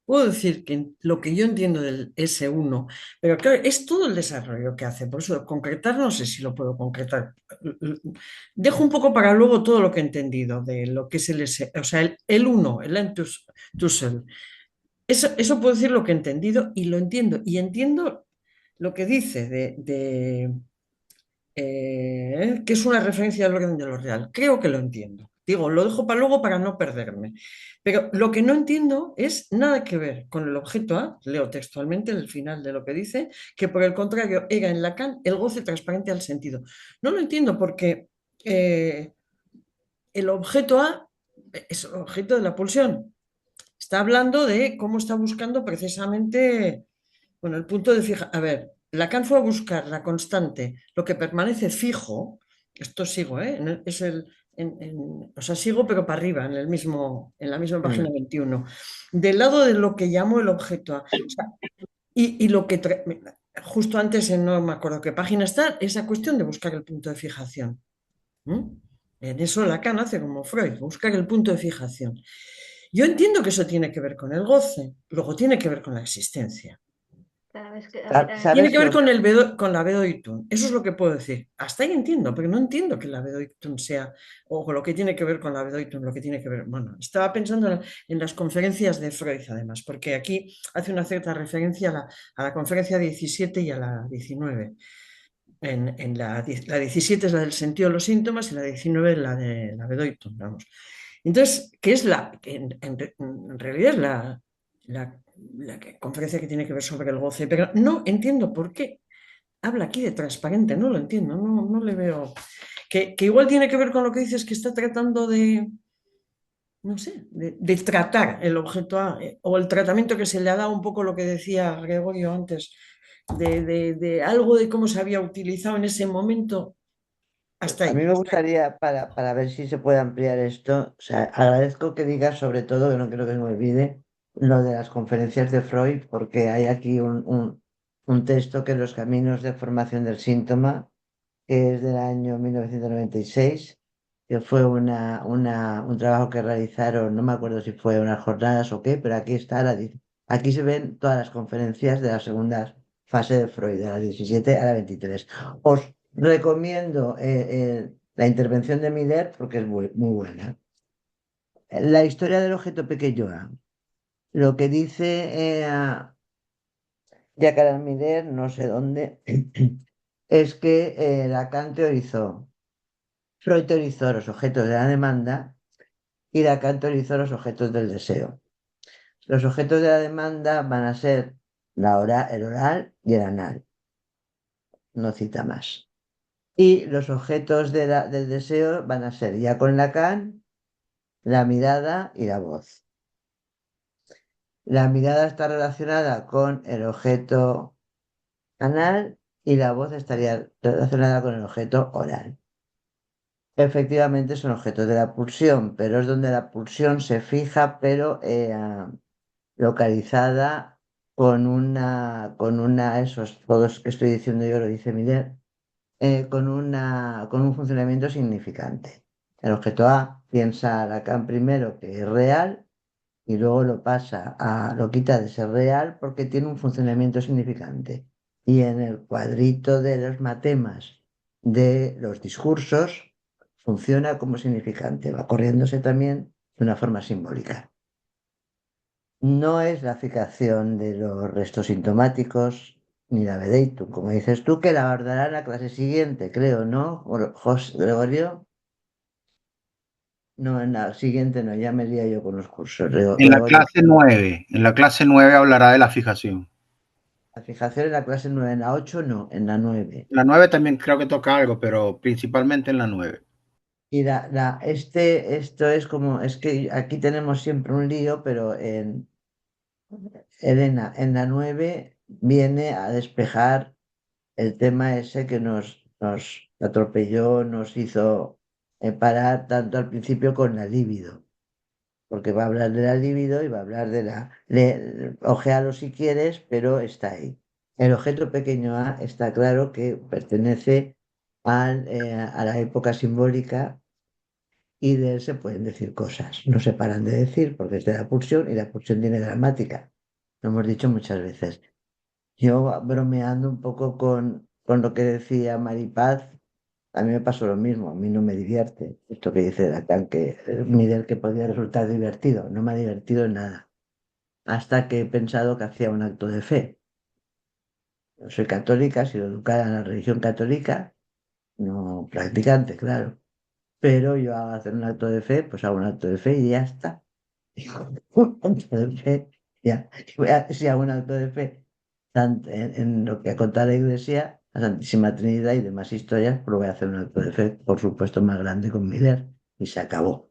puedo decir que lo que yo entiendo del S1, pero claro, es todo el desarrollo que hace, por eso concretar no sé si lo puedo concretar. Dejo un poco para luego todo lo que he entendido de lo que es el S, o sea, el 1, el Entusel. Eso puedo decir lo que he entendido y lo entiendo. Y entiendo lo que dice que es una referencia al orden de lo real. Creo que lo entiendo. Digo, lo dejo para luego para no perderme. Pero lo que no entiendo es nada que ver con el objeto A, leo textualmente el final de lo que dice, que por el contrario era en Lacan el goce transparente al sentido. No lo entiendo porque el objeto A es el objeto de la pulsión. Está hablando de cómo está buscando precisamente, bueno, el punto de fija. A ver, Lacan fue a buscar la constante, lo que permanece fijo. Esto sigo, ¿eh? O sea, sigo pero para arriba, en la misma página Mm. 21. Del lado de lo que llamo el objeto A. O sea, y lo que justo antes, no me acuerdo qué página está, esa cuestión de buscar el punto de fijación. ¿Mm? En eso Lacan hace como Freud, buscar el punto de fijación. Yo entiendo que eso tiene que ver con el goce, luego tiene que ver con la existencia. Tiene ¿Sabes que ver lo con con la Bedoytun. Eso es lo que puedo decir. Hasta ahí entiendo, pero no entiendo que la Bedoytun sea, o con lo que tiene que ver con la Bedoytun, lo que tiene que ver. Bueno, estaba pensando en las conferencias de Freud, además, porque aquí hace una cierta referencia a la conferencia 17 y a la 19. En la 17 es la del sentido de los síntomas y la 19 es la de la Bedoytun, vamos. Entonces, ¿qué es en realidad es la conferencia que tiene que ver sobre el goce? Pero no entiendo por qué habla aquí de transparente, no lo entiendo, no le veo. Que igual tiene que ver con lo que dices, que está tratando de, no sé, de tratar el objeto A, o el tratamiento que se le ha dado, un poco lo que decía Gregorio antes, de algo de cómo se había utilizado en ese momento, hasta A mí ahí. me gustaría, para ver si se puede ampliar esto, o sea, agradezco que digas sobre todo, que no quiero que se me olvide, lo de las conferencias de Freud, porque hay aquí un texto que es Los caminos de formación del síntoma, que es del año 1996, que fue un trabajo que realizaron, no me acuerdo si fue unas jornadas o qué, pero aquí está, aquí se ven todas las conferencias de la segunda fase de Freud, de la 17 a la 23. Os recomiendo la intervención de Miller porque es muy buena. La historia del objeto pequeño A. Lo que dice Jacques Miller, no sé dónde, es que Lacan teorizó, Freud teorizó los objetos de la demanda y Lacan teorizó los objetos del deseo. Los objetos de la demanda van a ser el oral y el anal, no cita más. Y los objetos del deseo van a ser, ya con Lacan, la mirada y la voz. La mirada está relacionada con el objeto anal y la voz estaría relacionada con el objeto oral. Efectivamente son objetos de la pulsión, pero es donde la pulsión se fija, pero localizada esos, todos que estoy diciendo yo lo dice Miller, con un funcionamiento significante. El objeto A piensa Lacan primero que es real y luego lo quita de ser real porque tiene un funcionamiento significante. Y en el cuadrito de los matemas de los discursos funciona como significante, va corriéndose también de una forma simbólica. No es la fijación de los restos sintomáticos ni la Vedeitum, como dices tú, que la abordará en la clase siguiente, creo, ¿no? José Gregorio. No, en la siguiente no, ya me lía yo con los cursos. En la Gregorio. clase 9 hablará de la fijación. La fijación en la clase 9, en la 8 no, en la 9. La 9 también creo que toca algo, pero principalmente en la 9. Y esto es que aquí tenemos siempre un lío, pero Elena, en la 9 viene a despejar el tema ese que nos atropelló, nos hizo parar tanto al principio con la libido, porque va a hablar de la libido y va a hablar ojealo si quieres, pero está ahí. El objeto pequeño A está claro que pertenece a la época simbólica y de él se pueden decir cosas. No se paran de decir porque es de la pulsión y la pulsión tiene gramática. Lo hemos dicho muchas veces. Yo bromeando un poco con lo que decía Maripaz, a mí me pasó lo mismo, a mí no me divierte. Esto que dice Lacan, que Miguel que podía resultar divertido, no me ha divertido en nada. Hasta que he pensado que hacía un acto de fe. Yo soy católica, he sido educada en la religión católica, no practicante, claro. Pero yo hago hacer un acto de fe, pues hago un acto de fe y ya está. Un acto de fe, ya. Si hago un acto de fe en lo que ha contado la Iglesia, la Santísima Trinidad y demás historias, pues voy a hacer un acto de fe, por supuesto, más grande con Miller y se acabó.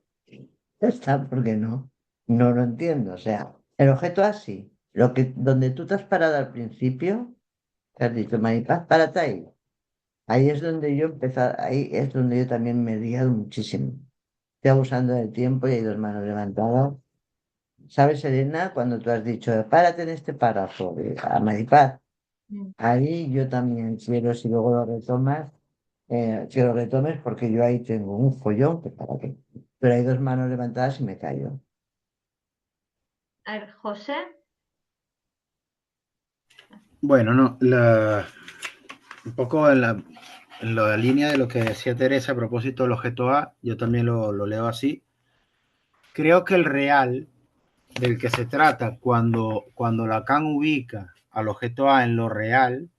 Ya está, porque no lo entiendo. O sea, el objeto así, donde tú te has parado al principio, te has dicho, Maripaz, párate ahí. Ahí es donde yo ahí es donde yo también me he liado muchísimo. Estoy abusando del tiempo y hay dos manos levantadas. ¿Sabes, Elena? Cuando tú has dicho, párate en este párrafo, a Maripaz, ahí yo también quiero, si luego lo retomas, que lo retomes porque yo ahí tengo un follón, que para qué. Pero hay dos manos levantadas y me callo. A ver, José. Bueno, no, un poco en la línea de lo que decía Teresa a propósito del objeto A, yo también lo leo así. Creo que el real del que se trata cuando Lacan ubica al objeto A en lo real,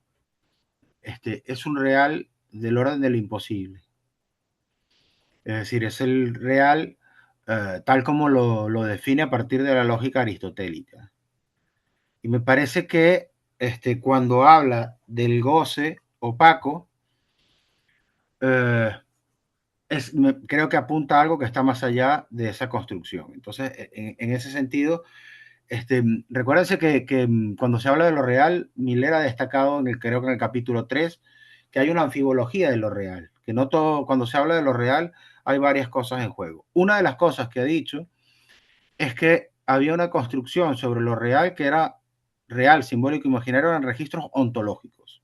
es un real del orden de lo imposible. Es decir, es el real tal como lo define a partir de la lógica aristotélica. Y me parece que cuando habla del goce opaco, creo que apunta a algo que está más allá de esa construcción. Entonces, en ese sentido, recuérdense que cuando se habla de lo real, Miller ha destacado, creo que en el capítulo 3, que hay una anfibología de lo real, que no todo, cuando se habla de lo real, hay varias cosas en juego. Una de las cosas que ha dicho es que había una construcción sobre lo real que era real, simbólico, imaginario, en registros ontológicos.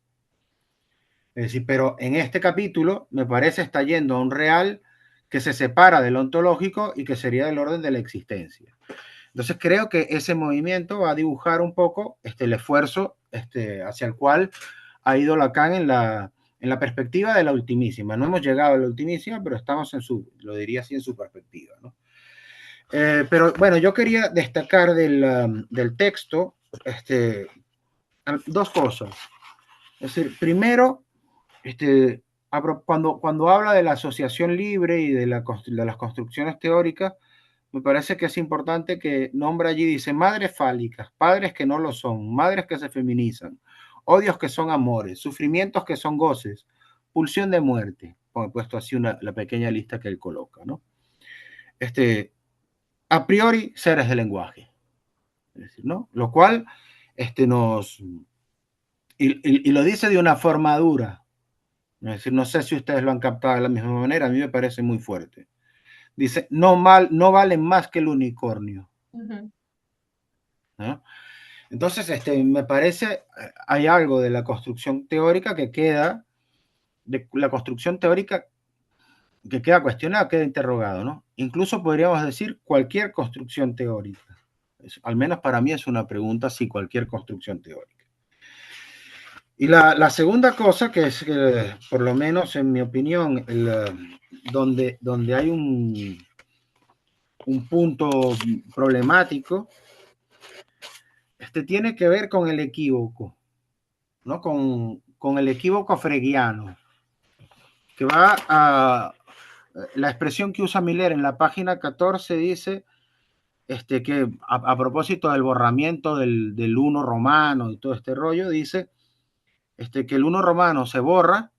Es decir, pero en este capítulo me parece está yendo a un real que se separa del ontológico y que sería del orden de la existencia. Entonces creo que ese movimiento va a dibujar un poco el esfuerzo hacia el cual ha ido Lacan en la perspectiva de la ultimísima. No hemos llegado a la ultimísima, pero estamos en su, lo diría así, en su perspectiva, ¿no? Pero bueno, yo quería destacar del texto dos cosas. Es decir, primero, cuando habla de la asociación libre y de las construcciones teóricas, me parece que es importante que nombra allí, dice, madres fálicas, padres que no lo son, madres que se feminizan, odios que son amores, sufrimientos que son goces, pulsión de muerte. He puesto así la pequeña lista que él coloca, ¿no? A priori, seres de lenguaje. Es decir, ¿no? Lo cual y lo dice de una forma dura. Es decir, no sé si ustedes lo han captado de la misma manera, a mí me parece muy fuerte. Dice, no valen más que el unicornio. ¿No? Entonces, me parece, hay algo de la construcción teórica que queda, de la construcción teórica que queda cuestionada, queda interrogado, ¿no? Incluso podríamos decir cualquier construcción teórica. Al menos para mí es una pregunta si cualquier construcción teórica. Y la segunda cosa, que es que, por lo menos en mi opinión, donde hay un punto problemático, tiene que ver con el equívoco, ¿no? Con el equívoco freguiano, que va a la expresión que usa Miller en la página 14 dice que a propósito del borramiento del uno romano y todo este rollo, dice que el uno romano se borra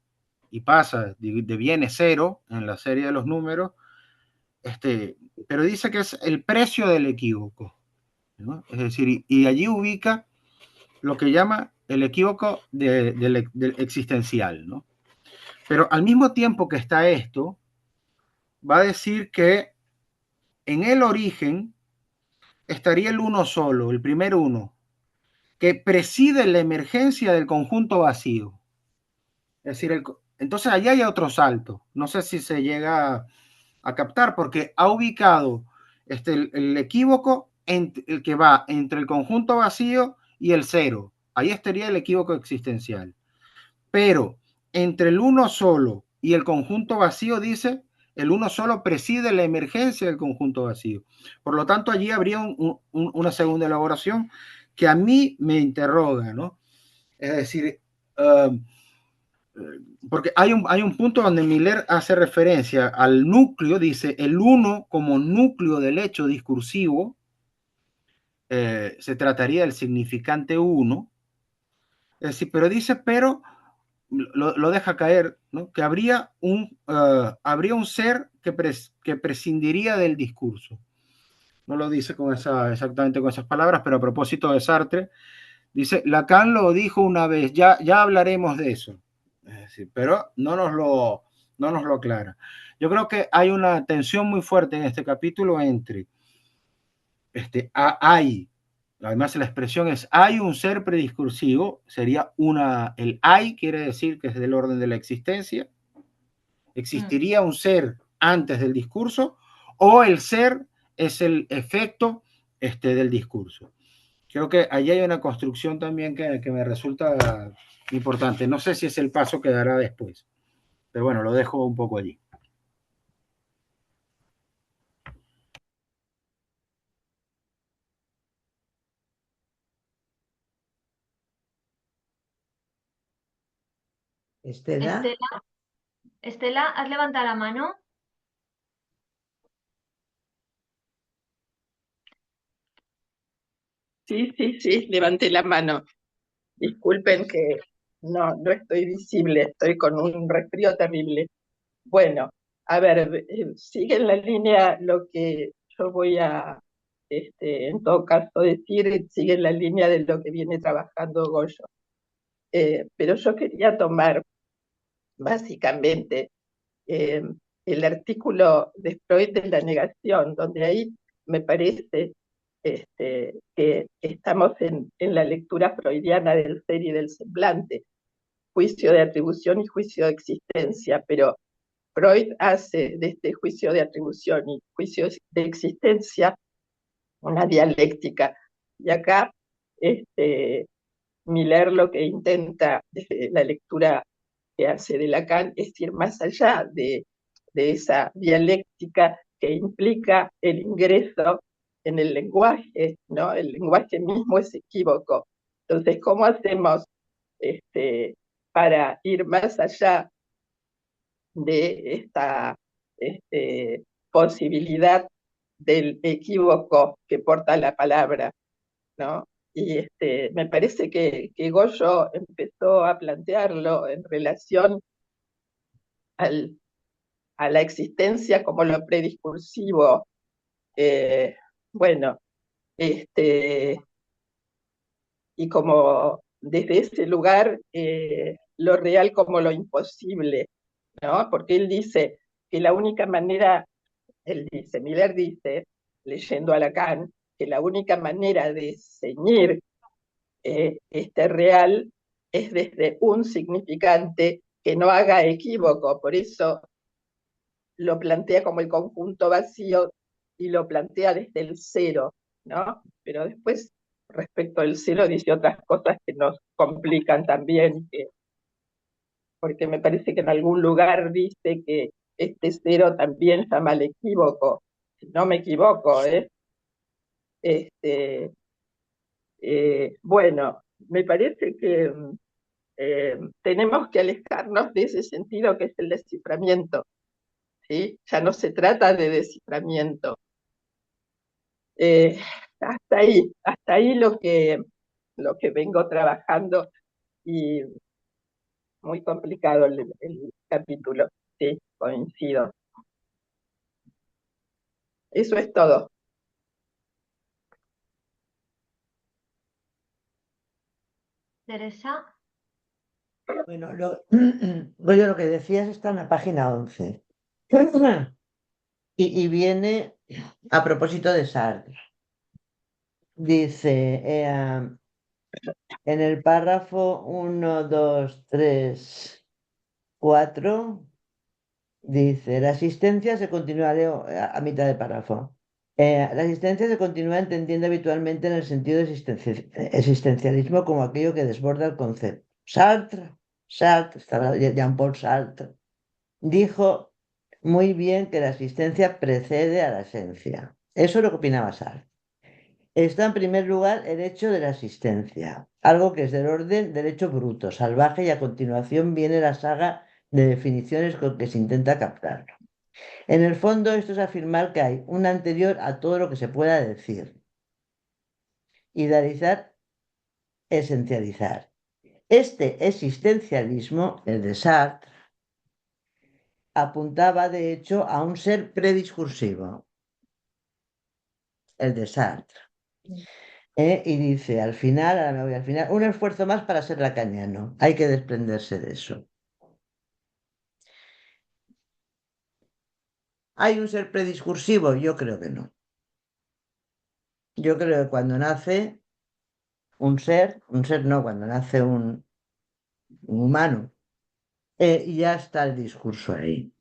y pasa, deviene cero en la serie de los números, pero dice que es el precio del equívoco, ¿no? Es decir, y allí ubica lo que llama el equívoco del existencial, ¿no? Pero al mismo tiempo que está esto, va a decir que en el origen estaría el uno solo, el primer uno, que preside la emergencia del conjunto vacío. Es decir, entonces allá hay otro salto. No sé si se llega a captar, porque ha ubicado el equívoco el que va entre el conjunto vacío y el cero. Ahí estaría el equívoco existencial. Pero entre el uno solo y el conjunto vacío, dice, el uno solo preside la emergencia del conjunto vacío. Por lo tanto, allí habría una segunda elaboración que a mí me interroga, ¿no? Es decir, porque hay un punto donde Miller hace referencia al núcleo, dice, el uno como núcleo del hecho discursivo, se trataría del significante uno, es decir, pero dice, pero lo deja caer, ¿no? Que habría un ser que prescindiría del discurso. No lo dice exactamente con esas palabras, pero a propósito de Sartre, dice, Lacan lo dijo una vez, ya hablaremos de eso. Es decir, pero no nos lo aclara. Yo creo que hay una tensión muy fuerte en este capítulo entre además la expresión es hay un ser prediscursivo, sería el hay quiere decir que es del orden de la existencia, ¿Existiría un ser antes del discurso o el ser es el efecto del discurso? Creo que ahí hay una construcción también que me resulta importante. No sé si es el paso que dará después, pero bueno, lo dejo un poco allí. Estela, Estela, ¿has levantado la mano? Sí, levanté la mano. Disculpen que no estoy visible, estoy con un resfrío terrible. Bueno, a ver, sigue en la línea lo que yo voy a, en todo caso, decir, sigue en la línea de lo que viene trabajando Goyo. Pero yo quería tomar básicamente eh, el artículo de Freud de la negación, donde ahí me parece que estamos en la lectura freudiana del ser y del semblante, juicio de atribución y juicio de existencia, pero Freud hace de este juicio de atribución y juicio de existencia una dialéctica. Y acá Miller lo que intenta desde la lectura que hace de Lacan es ir más allá de esa dialéctica que implica el ingreso en el lenguaje, ¿no? El lenguaje mismo es equívoco. Entonces, ¿cómo hacemos para ir más allá de esta posibilidad del equívoco que porta la palabra, ¿no? Y me parece que Goyo empezó a plantearlo en relación a la existencia como lo prediscursivo. Bueno, y como desde ese lugar lo real como lo imposible, ¿no? Porque él dice que la única manera, Miller dice, leyendo a Lacan, que la única manera de ceñir este real es desde un significante que no haga equívoco, por eso lo plantea como el conjunto vacío y lo plantea desde el cero, ¿no? Pero después, respecto al cero, dice otras cosas que nos complican también, porque me parece que en algún lugar dice que este cero también llama al equívoco. Si no me equivoco, ¿eh? Bueno, me parece que tenemos que alejarnos de ese sentido que es el desciframiento, ¿sí? Ya no se trata de desciframiento. Hasta ahí lo que vengo trabajando y muy complicado el capítulo, sí, coincido. Eso es todo. Teresa. bueno, Goyo, lo que decías está en la página 11. Y viene a propósito de Sartre. Dice, en el párrafo 1, 2, 3, 4, dice, la existencia se continúa, leo a mitad de párrafo. La existencia se continúa entendiendo habitualmente en el sentido de existencialismo como aquello que desborda el concepto. Sartre, Jean-Paul Sartre, dijo muy bien que la existencia precede a la esencia. Eso es lo que opinaba Sartre. Está en primer lugar el hecho de la existencia, algo que es del orden del hecho bruto, salvaje, y a continuación viene la saga de definiciones con que se intenta captarlo. En el fondo, esto es afirmar que hay un anterior a todo lo que se pueda decir. Idealizar, esencializar. Este existencialismo, el de Sartre, apuntaba de hecho a un ser prediscursivo, el de Sartre. Y dice, al final, ahora me voy al final, un esfuerzo más para ser lacaniano. Hay que desprenderse de eso. ¿Hay un ser prediscursivo? Yo creo que no. Yo creo que cuando nace un ser no, cuando nace un humano, ya está el discurso ahí.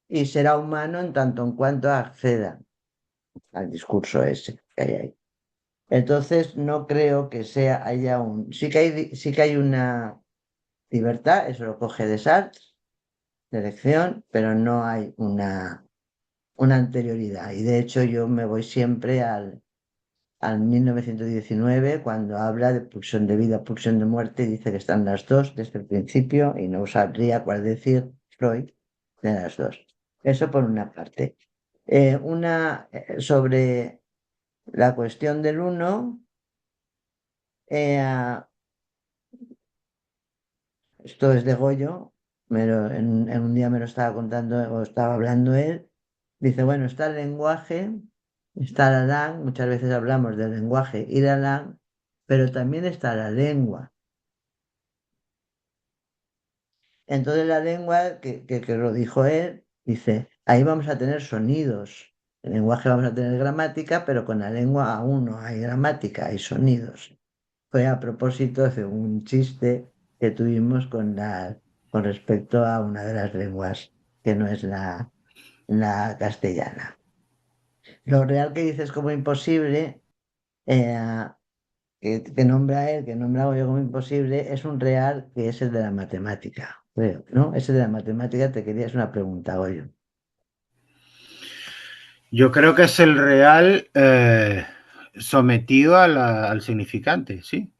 y será humano en tanto en cuanto acceda al discurso ese que hay ahí. Entonces, no creo que haya un... Sí que hay una libertad, eso lo coge Descartes, de elección, pero no hay una anterioridad. Y de hecho yo me voy siempre al 1919, cuando habla de pulsión de vida, pulsión de muerte, y dice que están las dos desde el principio, y no sabría cuál decir Freud de las dos. Eso por una parte. Sobre la cuestión del uno, esto es de Goyo, en un día me lo estaba contando o estaba hablando él. Dice, bueno, está el lenguaje, está la lang, muchas veces hablamos del lenguaje y la lang, pero también está la lengua. Entonces la lengua, que lo dijo él, dice, ahí vamos a tener sonidos. En el lenguaje vamos a tener gramática, pero con la lengua aún no hay gramática, hay sonidos. Fue a propósito de un chiste que tuvimos con respecto a una de las lenguas que no es la castellana. Lo real que dices como imposible, eh, que nombra él, que nombra yo como imposible, es un real que es el de la matemática, creo, ¿no? Ese de la matemática te quería hacer una pregunta, Goyo. Yo creo que es el real sometido al significante, sí.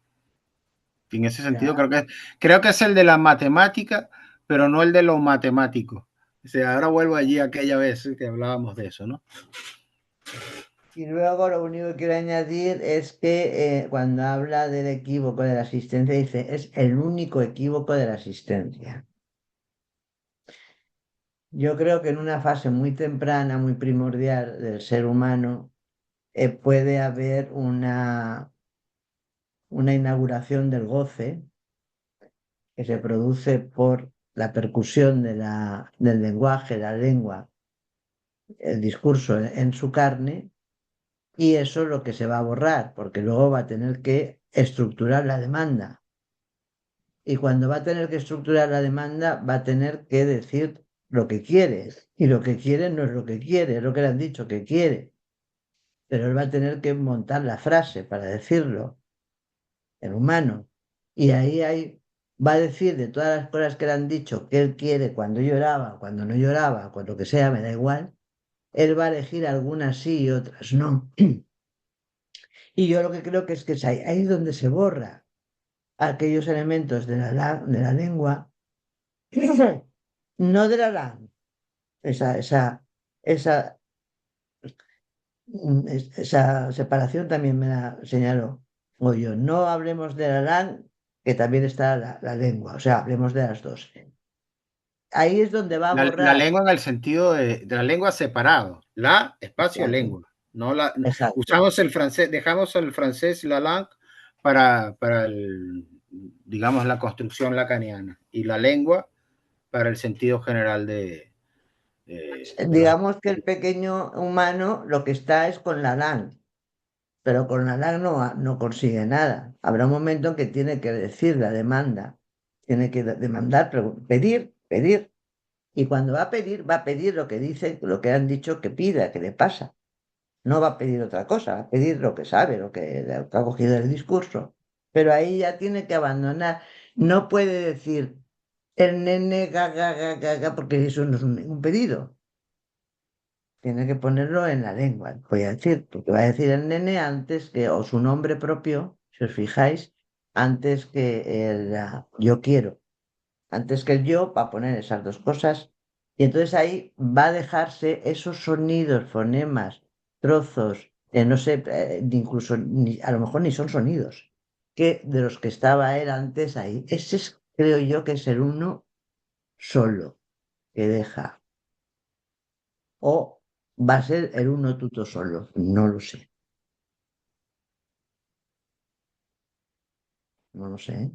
En ese sentido, Ya. creo que es el de la matemática, pero no el de lo matemático. O sea, ahora vuelvo allí aquella vez que hablábamos de eso, ¿no? Y luego lo único que quiero añadir es que cuando habla del equívoco de la existencia, dice, es el único equívoco de la existencia. Yo creo que en una fase muy temprana, muy primordial del ser humano, puede haber una inauguración del goce que se produce por la percusión del lenguaje, la lengua, el discurso en su carne, y eso es lo que se va a borrar, porque luego va a tener que estructurar la demanda. Y cuando va a tener que estructurar la demanda, va a tener que decir lo que quiere. Y lo que quiere no es lo que quiere, es lo que le han dicho que quiere. Pero él va a tener que montar la frase para decirlo, el humano. Y va a decir de todas las cosas que le han dicho que él quiere cuando lloraba, cuando no lloraba, cuando lo que sea, me da igual. Él va a elegir algunas sí y otras no. Y yo lo que creo que es ahí donde se borra aquellos elementos de la lengua, no de la lengua. Esa, esa separación también me la señaló Goyo. No hablemos de la lang, que también está la lengua, o sea, hablemos de las dos. Ahí es donde va a La borrar. lengua en el sentido de la lengua separado, la espacio Exacto, lengua. No la, exacto. usamos el francés, dejamos el francés la langue para el, digamos, la construcción lacaniana y la lengua para el sentido general de los... Digamos que el pequeño humano lo que está es con la lang, pero con la lang no consigue nada. Habrá un momento en que tiene que decir la demanda, tiene que demandar, pedir, pedir. Y cuando va a pedir lo que dice, lo que han dicho que pida, que le pasa. No va a pedir otra cosa, va a pedir lo que sabe, lo que ha cogido el discurso. Pero ahí ya tiene que abandonar. No puede decir el nene gaga, gaga, gaga, porque eso no es un pedido. Tiene que ponerlo en la lengua, voy a decir, porque va a decir el nene antes que, o su nombre propio, si os fijáis, antes que yo quiero. Antes que el yo va a poner esas dos cosas. Y entonces ahí va a dejarse esos sonidos, fonemas, trozos, no sé, incluso a lo mejor ni son sonidos, que de los que estaba él antes ahí. Ese creo yo que es el uno solo que deja. O va a ser el uno tuto solo, no lo sé. No lo sé.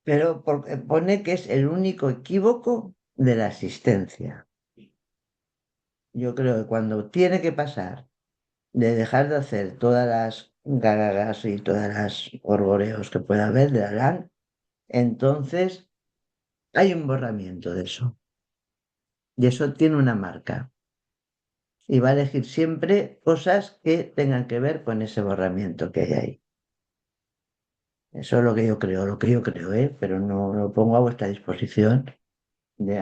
Pero pone que es el único equívoco de la existencia. Yo creo que cuando tiene que pasar de dejar de hacer todas las gagagas y todas las gorgoreos que pueda haber de Alan, entonces hay un borramiento de eso. y eso tiene una marca. Y va a elegir siempre cosas que tengan que ver con ese borramiento que hay ahí. Eso es lo que yo creo, ¿eh? Pero no lo pongo a vuestra disposición,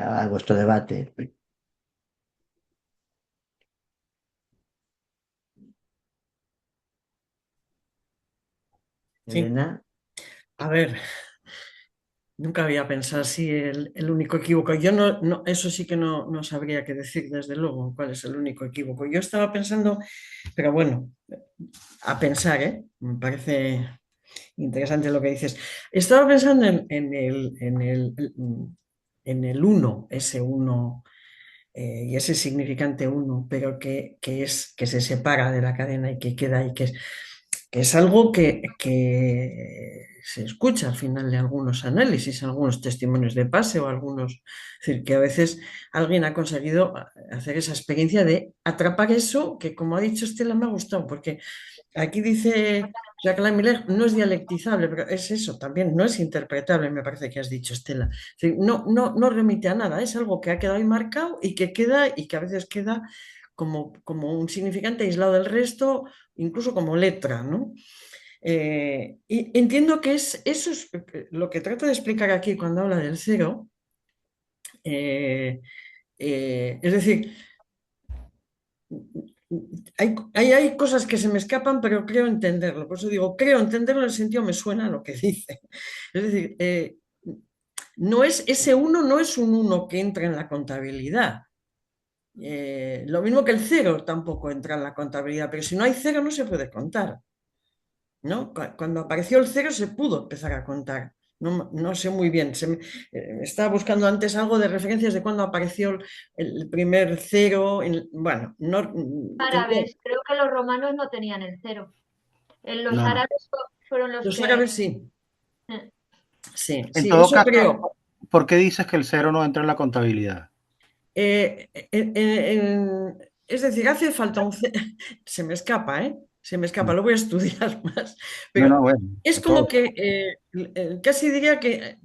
a vuestro debate. Sí. Elena. A ver, nunca había pensado así el único equívoco. Yo eso sí que no sabría qué decir, desde luego, cuál es el único equívoco. Yo estaba pensando, pero bueno, a pensar, ¿eh? Me parece interesante lo que dices. Estaba pensando en el uno, ese uno, y ese significante uno, pero que se separa de la cadena y que queda ahí, que es algo que se escucha al final de algunos análisis, algunos testimonios de pase o algunos. Es decir, que a veces alguien ha conseguido hacer esa experiencia de atrapar eso que, como ha dicho Estela, me ha gustado, porque aquí dice Jacques Miller, no es dialectizable, pero es eso también, no es interpretable, me parece que has dicho, Estela. Es decir, no remite a nada, es algo que ha quedado ahí marcado y que queda y que a veces queda como un significante aislado del resto, incluso como letra, ¿no? Y entiendo que eso es lo que trato de explicar aquí cuando habla del cero. Es decir, hay cosas que se me escapan, pero creo entenderlo. Por eso digo, creo entenderlo en el sentido me suena a lo que dice. Es decir, no es, ese uno no es un uno que entra en la contabilidad. Lo mismo que el cero tampoco entra en la contabilidad, pero si no hay cero no se puede contar, ¿no? Cuando apareció el cero se pudo empezar a contar. No sé muy bien. Estaba buscando antes algo de referencias de cuando apareció el primer cero. Bueno, no. Árabes, creo que los romanos no tenían el cero. Los No, no. árabes fueron los Los que. árabes sí. Sí, En sí, todo eso caso, creo. ¿por qué dices que el cero no entra en la contabilidad? Es decir, hace falta un cero. Se me escapa, ¿eh? Se me escapa, lo voy a estudiar más. No, Pero no, bueno, es a como todos. que casi diría que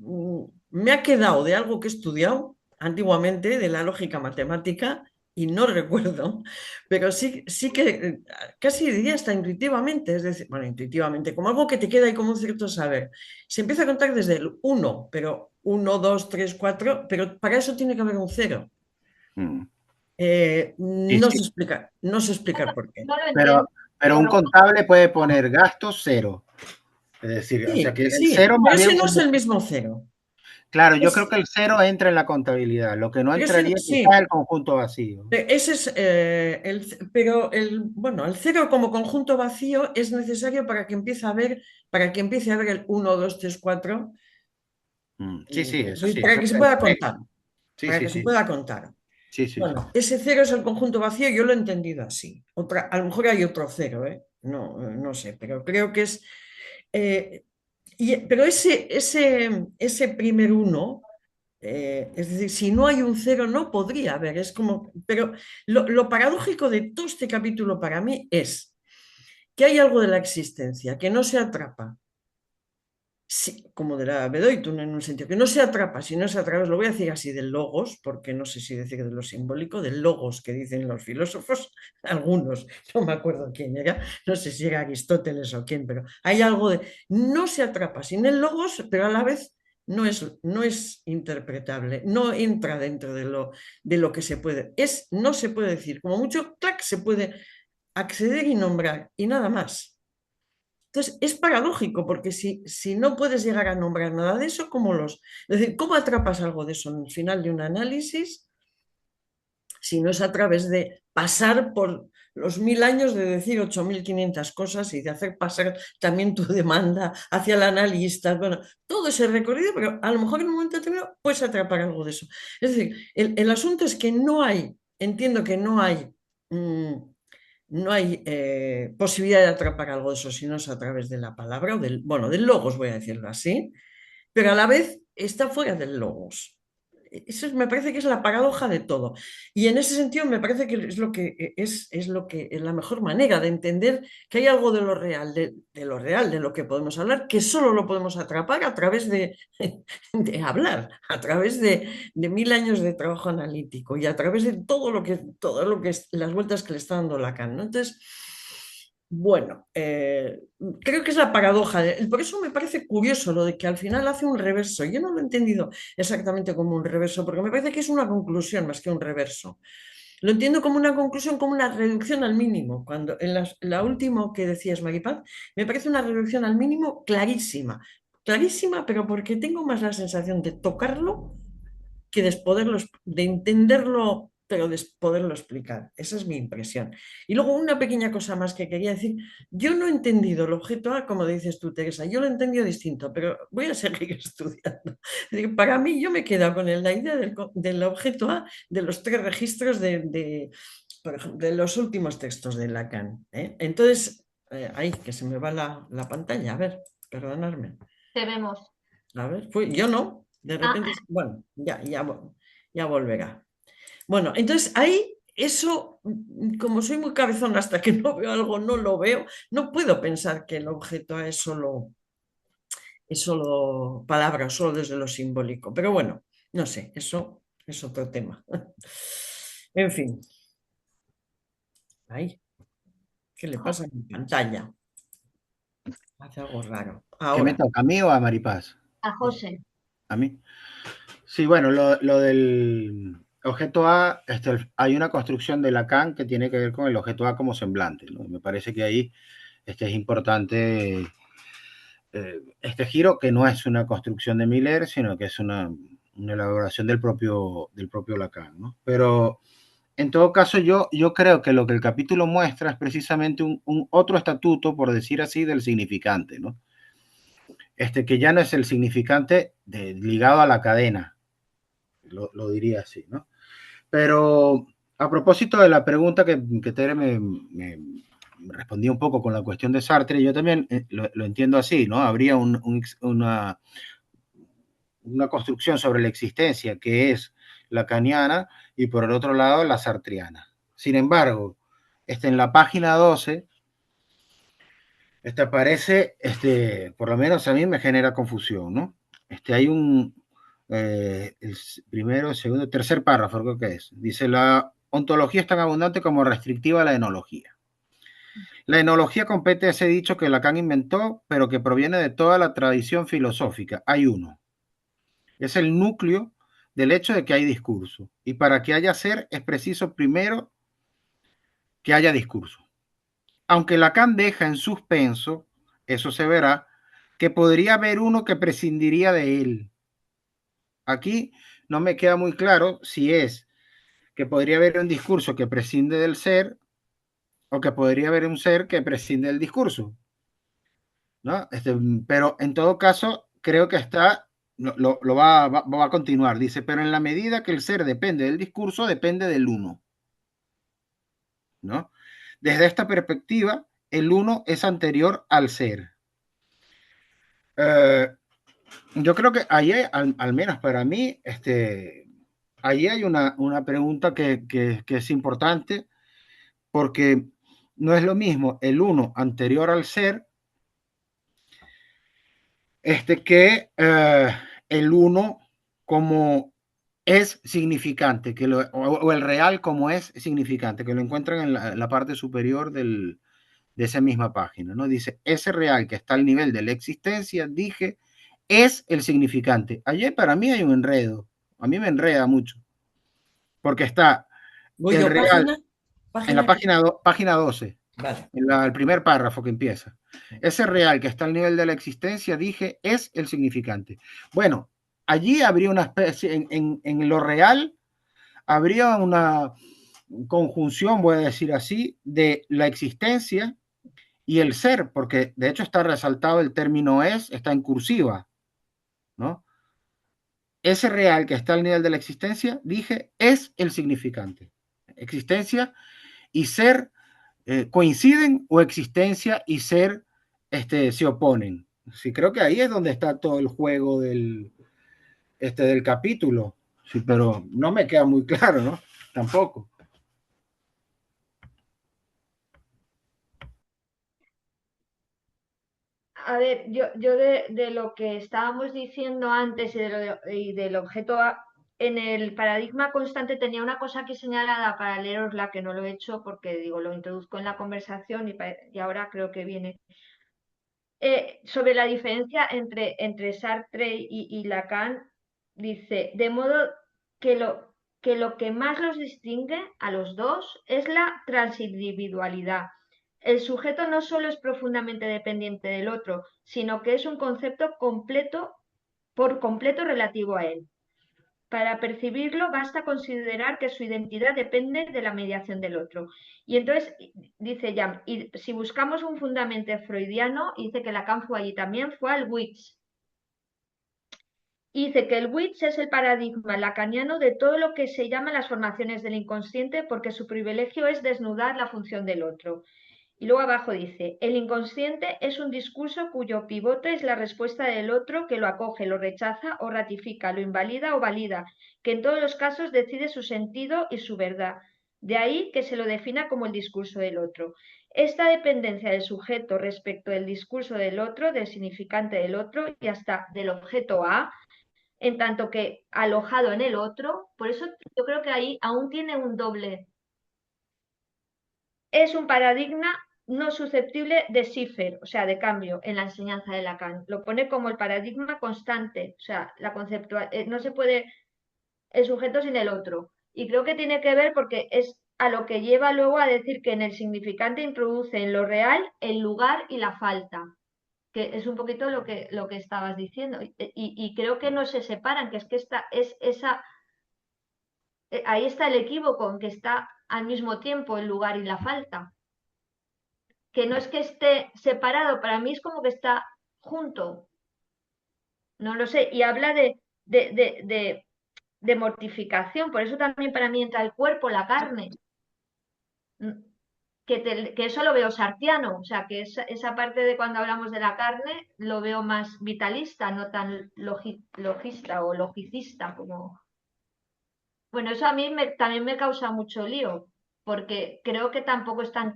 me ha quedado de algo que he estudiado antiguamente, de la lógica matemática, y no recuerdo, pero sí que casi diría hasta intuitivamente, es decir, bueno, intuitivamente, como algo que te queda ahí como un cierto saber. Se empieza a contar desde el uno, pero uno, 2, 3, 4, pero para eso tiene que haber un cero. Mm. Sí, No sí. sé explicar, no sé explicar por qué. No lo Pero, entiendo. pero un contable puede poner gastos cero. Es decir, o sea Sí, que el sí, cero pero más ese bien no es cuando. el mismo cero. Claro, yo creo Es, que el cero entra en la contabilidad. Lo que no pero ese, entraría quizás es sí, el conjunto vacío. ese es pero bueno, el cero como conjunto vacío es necesario para que empiece a ver, el uno, 2, 3, 4, Sí, sí, eso sí, para eso que se es pueda perfecto. contar, Sí, para sí, que se sí. pueda contar. Sí, sí, sí. Bueno, ese cero es el conjunto vacío, yo lo he entendido así. A lo mejor hay otro cero, ¿eh? No sé, pero creo que es. eh, pero ese primer uno, es decir, si no hay un cero, no podría haber. Es como. Pero lo paradójico de todo este capítulo para mí es que hay algo de la existencia que no se atrapa. Sí, como de la Bedoytun en un sentido, que no se atrapa, si no es a través, lo voy a decir así, del logos, porque no sé si decir de lo simbólico, del logos que dicen los filósofos, algunos, no me acuerdo quién era, no sé si era Aristóteles o quién, pero hay algo de, no se atrapa sin el logos, pero a la vez no es interpretable, no entra dentro de lo que se puede, no se puede decir, como mucho, clac, se puede acceder y nombrar, y nada más. Entonces, es paradójico, porque si no puedes llegar a nombrar nada de eso, es decir, ¿cómo atrapas algo de eso en el final de un análisis si no es a través de pasar por los 1000 años de decir 8500 cosas y de hacer pasar también tu demanda hacia el analista? Bueno, todo ese recorrido, pero a lo mejor en un momento determinado puedes atrapar algo de eso. Es decir, el asunto es que entiendo que no hay posibilidad de atrapar algo de eso si no es a través de la palabra o del logos, voy a decirlo así, pero a la vez está fuera del logos. eso me parece que es la paradoja de todo. Y en ese sentido me parece que es lo que es la mejor manera de entender que hay algo de lo real, de lo que podemos hablar, que solo lo podemos atrapar a través de hablar, a través de 1000 años de trabajo analítico y a través de todo lo que es las vueltas que le está dando Lacan, ¿no? Entonces, bueno, creo que es la paradoja. Por eso me parece curioso lo de que al final hace un reverso. Yo no lo he entendido exactamente como un reverso, porque me parece que es una conclusión más que un reverso. Lo entiendo como una conclusión, como una reducción al mínimo. Cuando en la última que decías, Maripaz, me parece una reducción al mínimo clarísima. Clarísima, pero porque tengo más la sensación de tocarlo que de entenderlo, pero de poderlo explicar. Esa es mi impresión. Y luego una pequeña cosa más que quería decir. Yo no he entendido el objeto A, como dices tú, Teresa. Yo lo he entendido distinto, pero voy a seguir estudiando. Para mí, yo me he quedado con la idea del objeto A de los 3 registros por ejemplo, de los últimos textos de Lacan, ¿eh? Entonces, ahí que se me va la pantalla. A ver, perdonadme. Te vemos. A ver, yo no, de repente, bueno, ya volverá. Bueno, entonces ahí eso, como soy muy cabezón hasta que no veo algo, no lo veo, no puedo pensar que el objeto es solo palabra, solo desde lo simbólico. Pero bueno, no sé, eso es otro tema. En fin. Ahí, ¿qué le pasa a mi pantalla? Hace algo raro. ¿Qué me Ahora. toca? ¿A mí o a Maripaz? A José. A mí. Sí, bueno, lo del objeto A, hay una construcción de Lacan que tiene que ver con el objeto A como semblante, ¿no? Me parece que ahí es importante este giro, que no es una construcción de Miller, sino que es una elaboración del propio Lacan, ¿no? Pero en todo caso, yo creo que lo que el capítulo muestra es precisamente un otro estatuto, por decir así, del significante, ¿no? Que ya no es el significante ligado a la cadena, lo diría así, ¿no? Pero a propósito de la pregunta que Tere me respondía un poco con la cuestión de Sartre, yo también lo entiendo así, ¿no? Habría una construcción sobre la existencia que es lacaniana y por el otro lado la sartriana. Sin embargo, en la página 12, aparece, por lo menos a mí me genera confusión, ¿no? Hay el primero, segundo, tercer párrafo, creo que es. Dice, la ontología es tan abundante como restrictiva a la enología. La enología compete a ese dicho que Lacan inventó, pero que proviene de toda la tradición filosófica. Hay uno. Es el núcleo del hecho de que hay discurso. Y para que haya ser, es preciso primero que haya discurso. Aunque Lacan deja en suspenso, eso se verá, que podría haber uno que prescindiría de él. Aquí no me queda muy claro si es que podría haber un discurso que prescinde del ser o que podría haber un ser que prescinde del discurso, ¿no? Pero en todo caso, creo que va a continuar. Dice, pero en la medida que el ser depende del discurso, depende del uno, ¿no? Desde esta perspectiva, el uno es anterior al ser. Yo creo que ahí, al menos para mí, ahí hay una pregunta que es importante, porque no es lo mismo el uno anterior al ser que el uno como es significante, o el real como es significante, que lo encuentran en la parte superior de esa misma página, ¿no? Dice, ese real que está al nivel de la existencia, dije, es el significante. Ayer para mí hay un enredo, a mí me enreda mucho, porque está Voy el yo, real en la página. página 12, Vale. el primer párrafo que empieza. Ese real que está al nivel de la existencia, dije, es el significante. Bueno, allí habría una especie, en lo real, habría una conjunción, voy a decir así, de la existencia y el ser, porque de hecho está resaltado el término es, está en cursiva, ¿no? Ese real que está al nivel de la existencia, dije, es el significante. Existencia y ser coinciden, o existencia y ser se oponen. Sí, creo que ahí es donde está todo el juego del capítulo. Sí, pero no me queda muy claro, ¿no? Tampoco. A ver, yo de lo que estábamos diciendo antes y del objeto A, en el paradigma constante tenía una cosa aquí señalada para leerosla que no lo he hecho porque digo, lo introduzco en la conversación y ahora creo que viene. Sobre la diferencia entre Sartre y Lacan, dice, de modo que lo que más los distingue a los dos es la transindividualidad. El sujeto no solo es profundamente dependiente del otro, sino que es un concepto completo, por completo relativo a él. Para percibirlo basta considerar que su identidad depende de la mediación del otro. Y entonces dice Jam, y si buscamos un fundamento freudiano, dice que Lacan fue allí también, fue al Witz. Y dice que el Witz es el paradigma lacaniano de todo lo que se llama las formaciones del inconsciente porque su privilegio es desnudar la función del otro. Y luego abajo dice, el inconsciente es un discurso cuyo pivote es la respuesta del otro que lo acoge, lo rechaza o ratifica, lo invalida o valida, que en todos los casos decide su sentido y su verdad. De ahí que se lo defina como el discurso del otro. Esta dependencia del sujeto respecto del discurso del otro, del significante del otro y hasta del objeto A, en tanto que alojado en el otro, por eso yo creo que ahí aún tiene un doble. Es un paradigma no susceptible de cifre, o sea, de cambio en la enseñanza de Lacan. Lo pone como el paradigma constante, o sea, la conceptual, no se puede el sujeto sin el otro. Y creo que tiene que ver porque es a lo que lleva luego a decir que en el significante introduce en lo real el lugar y la falta, que es un poquito lo que estabas diciendo. Y creo que no se separan, que es que ahí está el equívoco, en que está al mismo tiempo el lugar y la falta, que no es que esté separado, para mí es como que está junto, no lo sé, y habla de, de, de, de mortificación, por eso también para mí entra el cuerpo, la carne, que eso lo veo sartiano, o sea, que esa parte de cuando hablamos de la carne lo veo más vitalista, no tan logista o logicista como... Bueno, eso a mí también me causa mucho lío, porque creo que tampoco están,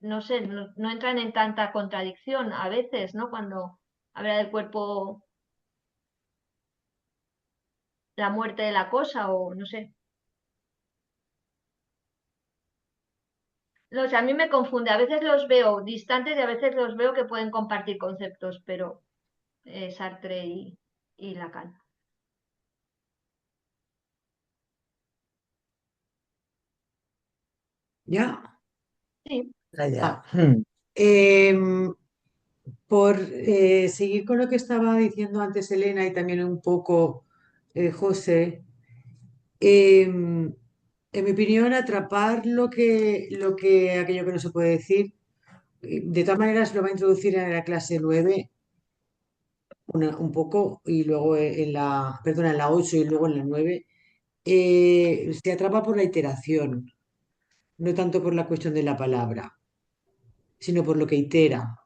no sé, no entran en tanta contradicción a veces, ¿no? Cuando habla del cuerpo, la muerte de la cosa o no sé. No sé, a mí me confunde. A veces los veo distantes y a veces los veo que pueden compartir conceptos, pero Sartre y Lacan. ¿Ya? Sí. Ya. Em, por seguir con lo que estaba diciendo antes Elena y también un poco José, em, en mi opinión, atrapar aquello que no se puede decir, de todas maneras lo va a introducir en la clase 9 un poco y luego perdona, en la 8 y luego en la 9, se atrapa por la iteración, no tanto por la cuestión de la palabra, sino por lo que itera.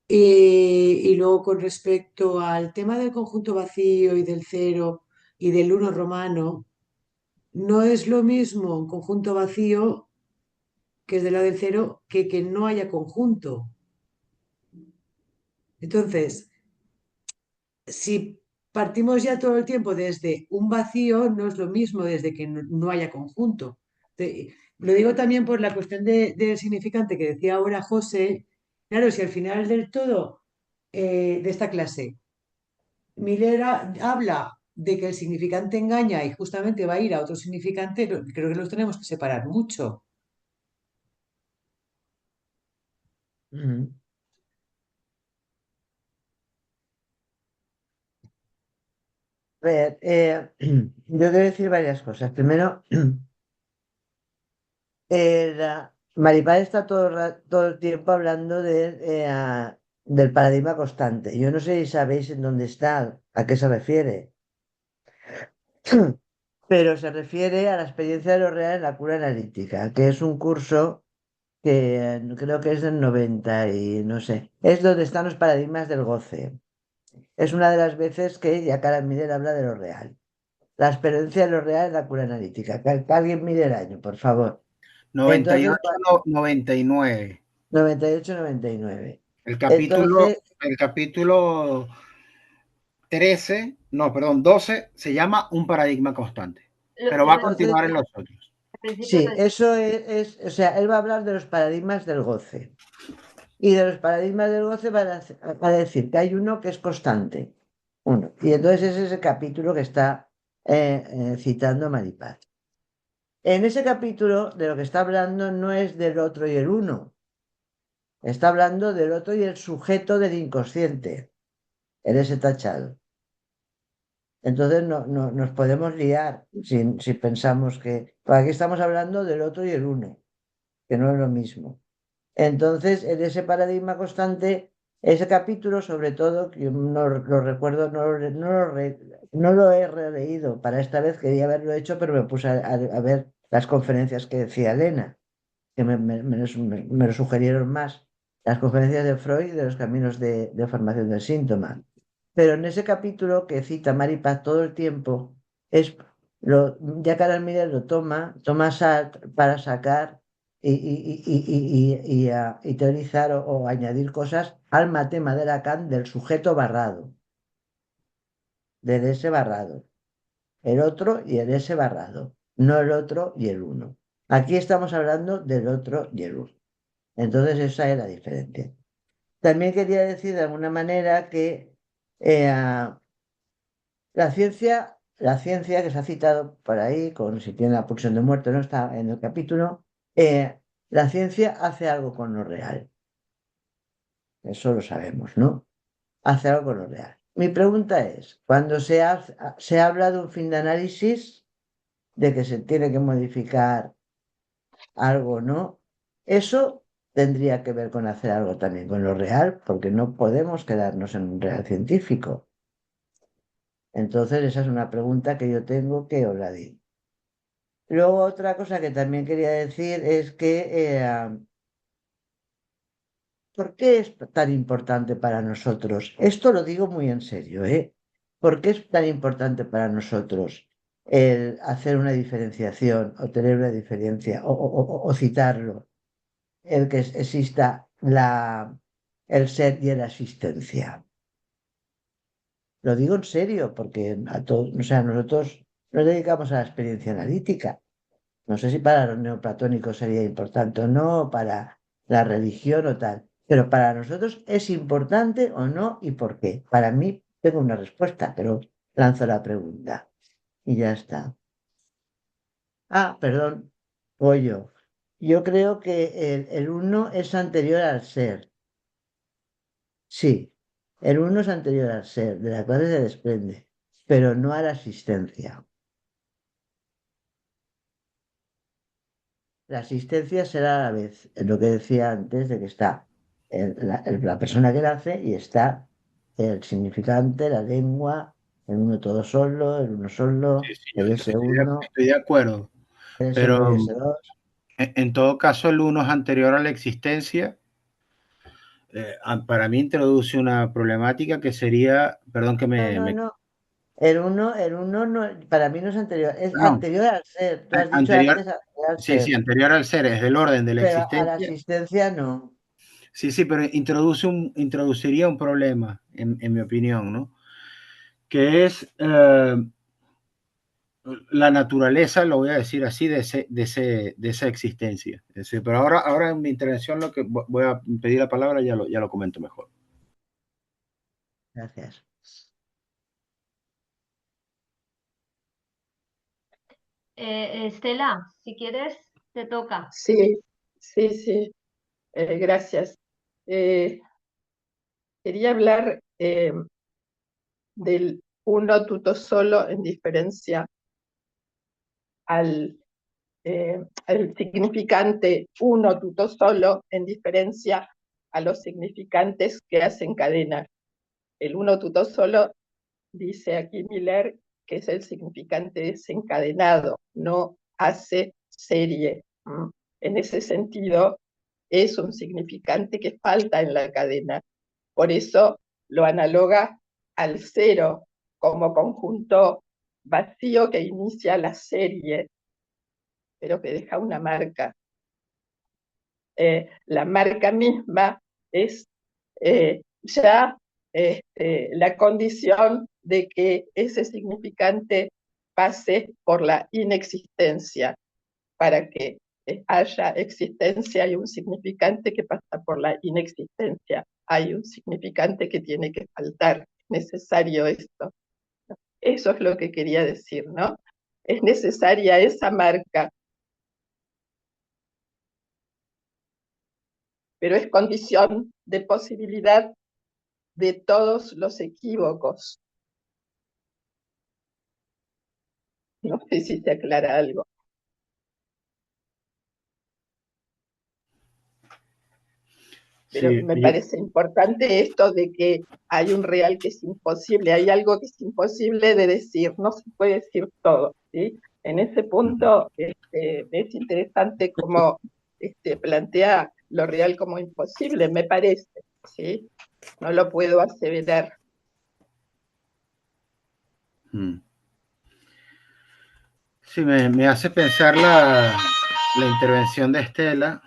Y luego con respecto al tema del conjunto vacío y del cero y del uno romano, no es lo mismo un conjunto vacío que es del lado del cero que no haya conjunto. Entonces, si partimos ya todo el tiempo desde un vacío, no es lo mismo desde que no haya conjunto. Lo digo también por la cuestión del significante que decía ahora José. Claro, si al final del todo de esta clase Miller habla de que el significante engaña y justamente va a ir a otro significante, creo que los tenemos que separar mucho. Ujú. A ver, yo quiero decir varias cosas. Primero, Maripaz está todo el tiempo hablando del paradigma constante. Yo no sé si sabéis en dónde está, a qué se refiere, pero se refiere a la experiencia de lo real en la cura analítica, que es un curso que creo que es del 90 y no sé. Es donde están los paradigmas del goce. Es una de las veces que Jacaranda Miller habla de lo real. La experiencia de lo real en la cura analítica. Que alguien mire el año, por favor. 98, Entonces, 99. 98-99. El Entonces, capítulo 13, no, perdón, 12 se llama Un paradigma constante, pero va a entonces, continuar en los otros. Al principio sí, eso o sea, él va a hablar de los paradigmas del goce. Y de los paradigmas del goce va a decir que hay uno que es constante. Uno. Y entonces ese es el capítulo que está citando Maripaz. En ese capítulo de lo que está hablando no es del otro y el uno. Está hablando del otro y el sujeto del inconsciente. El ese tachado. Entonces nos podemos liar si pensamos que... Aquí estamos hablando del otro y el uno, que no es lo mismo. Entonces, en ese paradigma constante, ese capítulo, sobre todo, que yo no lo recuerdo, no lo he releído. Para esta vez quería haberlo hecho, pero me puse a ver las conferencias que decía Elena, que me lo sugirieron más. Las conferencias de Freud de los caminos de formación del síntoma. Pero en ese capítulo que cita Maripaz todo el tiempo, ya Carol Miller lo toma Sartre para sacar y teorizar o añadir cosas al matema de Lacan del sujeto barrado, del ese barrado, el otro y el ese barrado, no el otro y el uno. Aquí estamos hablando del otro y el uno. Entonces esa es la diferencia. También quería decir de alguna manera que la ciencia que se ha citado por ahí, con si tiene la pulsión de muerte, no está en el capítulo, la ciencia hace algo con lo real. Eso lo sabemos, ¿no? Hace algo con lo real. Mi pregunta es, cuando se habla de un fin de análisis, de que se tiene que modificar algo, ¿no? Eso tendría que ver con hacer algo también con lo real, porque no podemos quedarnos en un real científico. Entonces, esa es una pregunta que yo tengo que os la digo. Luego, otra cosa que también quería decir es que, ¿por qué es tan importante para nosotros? Esto lo digo muy en serio, ¿eh? ¿Por qué es tan importante para nosotros el hacer una diferenciación o tener una diferencia o citarlo, el que exista el ser y la existencia? Lo digo en serio porque o sea, nosotros nos dedicamos a la experiencia analítica. No sé si para los neoplatónicos sería importante o no, para la religión o tal, pero para nosotros es importante o no y por qué. Para mí tengo una respuesta, pero lanzo la pregunta y ya está. Perdón, voy yo. Yo creo que el uno es anterior al ser. Sí, el uno es anterior al ser, de la cual se desprende, pero no a la existencia. La asistencia será a la vez, lo que decía antes, de que está la persona que la hace y está el significante, la lengua, el uno todo solo, el uno Sí, solo, sí, el ese uno, estoy de acuerdo, el ese uno y pero ese dos. en todo caso el uno es anterior a la existencia. Para mí introduce una problemática que sería, perdón que No, no, no. El uno no, para mí no es anterior, es no, anterior al ser. Tú has dicho anterior, antes anterior al sí, sí, ser, anterior al ser, es del orden de la pero a la existencia. asistencia no. Sí, sí, pero introduciría un problema, en mi opinión, ¿no? Que es la naturaleza, lo voy a decir así, de esa existencia. Pero ahora en mi intervención lo que voy a pedir la palabra ya lo comento mejor. Gracias. Estela, si quieres, te toca. Sí, sí, sí, gracias. Eh, Quería hablar del uno tutto solo en diferencia al el significante uno tutto solo en diferencia a los significantes que hacen cadena. El uno tutto solo, dice aquí Miller, que es el significante desencadenado, no hace serie. En ese sentido, es un significante que falta en la cadena. Por eso lo analoga al cero como conjunto vacío que inicia la serie, pero que deja una marca. La marca misma es ya la condición de que ese significante pase por la inexistencia. Para que haya existencia hay un significante que pasa por la inexistencia. Hay un significante que tiene que faltar. Es necesario esto. Eso es lo que quería decir, ¿no? Es necesaria esa marca, pero es condición de posibilidad de todos los equívocos. No sé si se aclara algo. Pero Sí, me parece importante esto de que hay un real que es imposible, hay algo que es imposible de decir, no se puede decir todo, ¿sí? En ese punto es interesante cómo plantea lo real como imposible, me parece, ¿sí? No lo puedo aseverar. Sí, me hace pensar la intervención de Estela.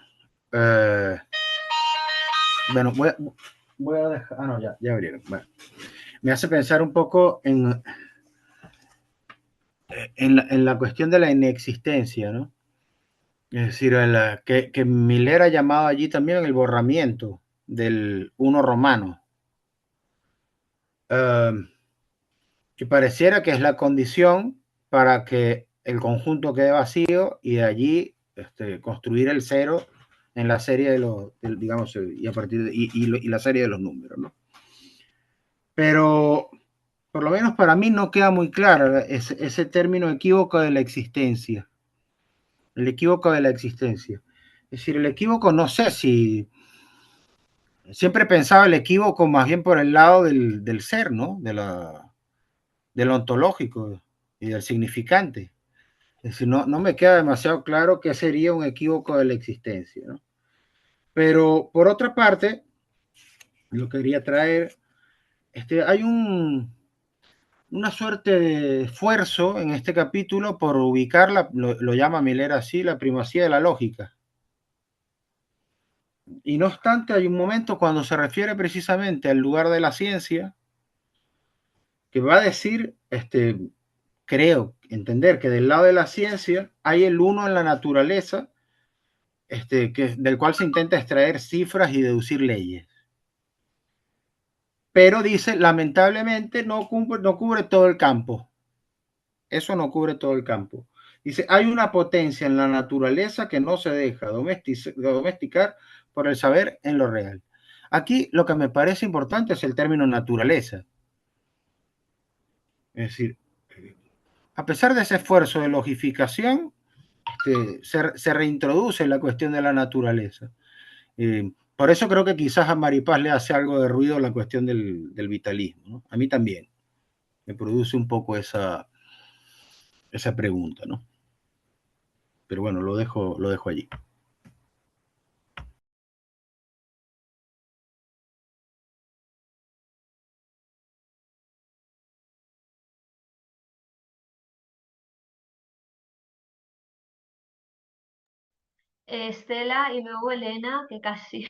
Bueno, voy a dejar. Ah, no, ya abrieron. Bueno, me hace pensar un poco en la cuestión de la inexistencia, ¿no? Es decir, que Miller ha llamado allí también el borramiento del uno romano, que pareciera que es la condición para que el conjunto quede vacío y de allí construir el cero en la serie digamos, y a partir de, y la serie de los números, ¿no? Pero por lo menos para mí no queda muy claro ese término equívoco de la existencia. El equívoco de la existencia. Es decir, el equívoco, no sé si. Siempre pensaba el equívoco más bien por el lado del ser, ¿no? Del ontológico y del significante. Es decir, no me queda demasiado claro qué sería un equívoco de la existencia, ¿no? Pero por otra parte, lo quería traer, hay una suerte de esfuerzo en este capítulo por ubicar, lo llama Miller así, la primacía de la lógica. Y no obstante, hay un momento cuando se refiere precisamente al lugar de la ciencia, que va a decir, creo entender que del lado de la ciencia hay el uno en la naturaleza, del cual se intenta extraer cifras y deducir leyes. Pero dice, lamentablemente no cubre todo el campo. Eso no cubre todo el campo. Dice, hay una potencia en la naturaleza que no se deja domesticar por el saber en lo real. Aquí lo que me parece importante es el término naturaleza. Es decir, a pesar de ese esfuerzo de logificación, se reintroduce la cuestión de la naturaleza. Por eso creo que quizás a Maripaz le hace algo de ruido la cuestión del vitalismo, ¿no? A mí también me produce un poco esa pregunta, ¿no? Pero bueno, lo dejo allí. Estela y luego Elena, que casi.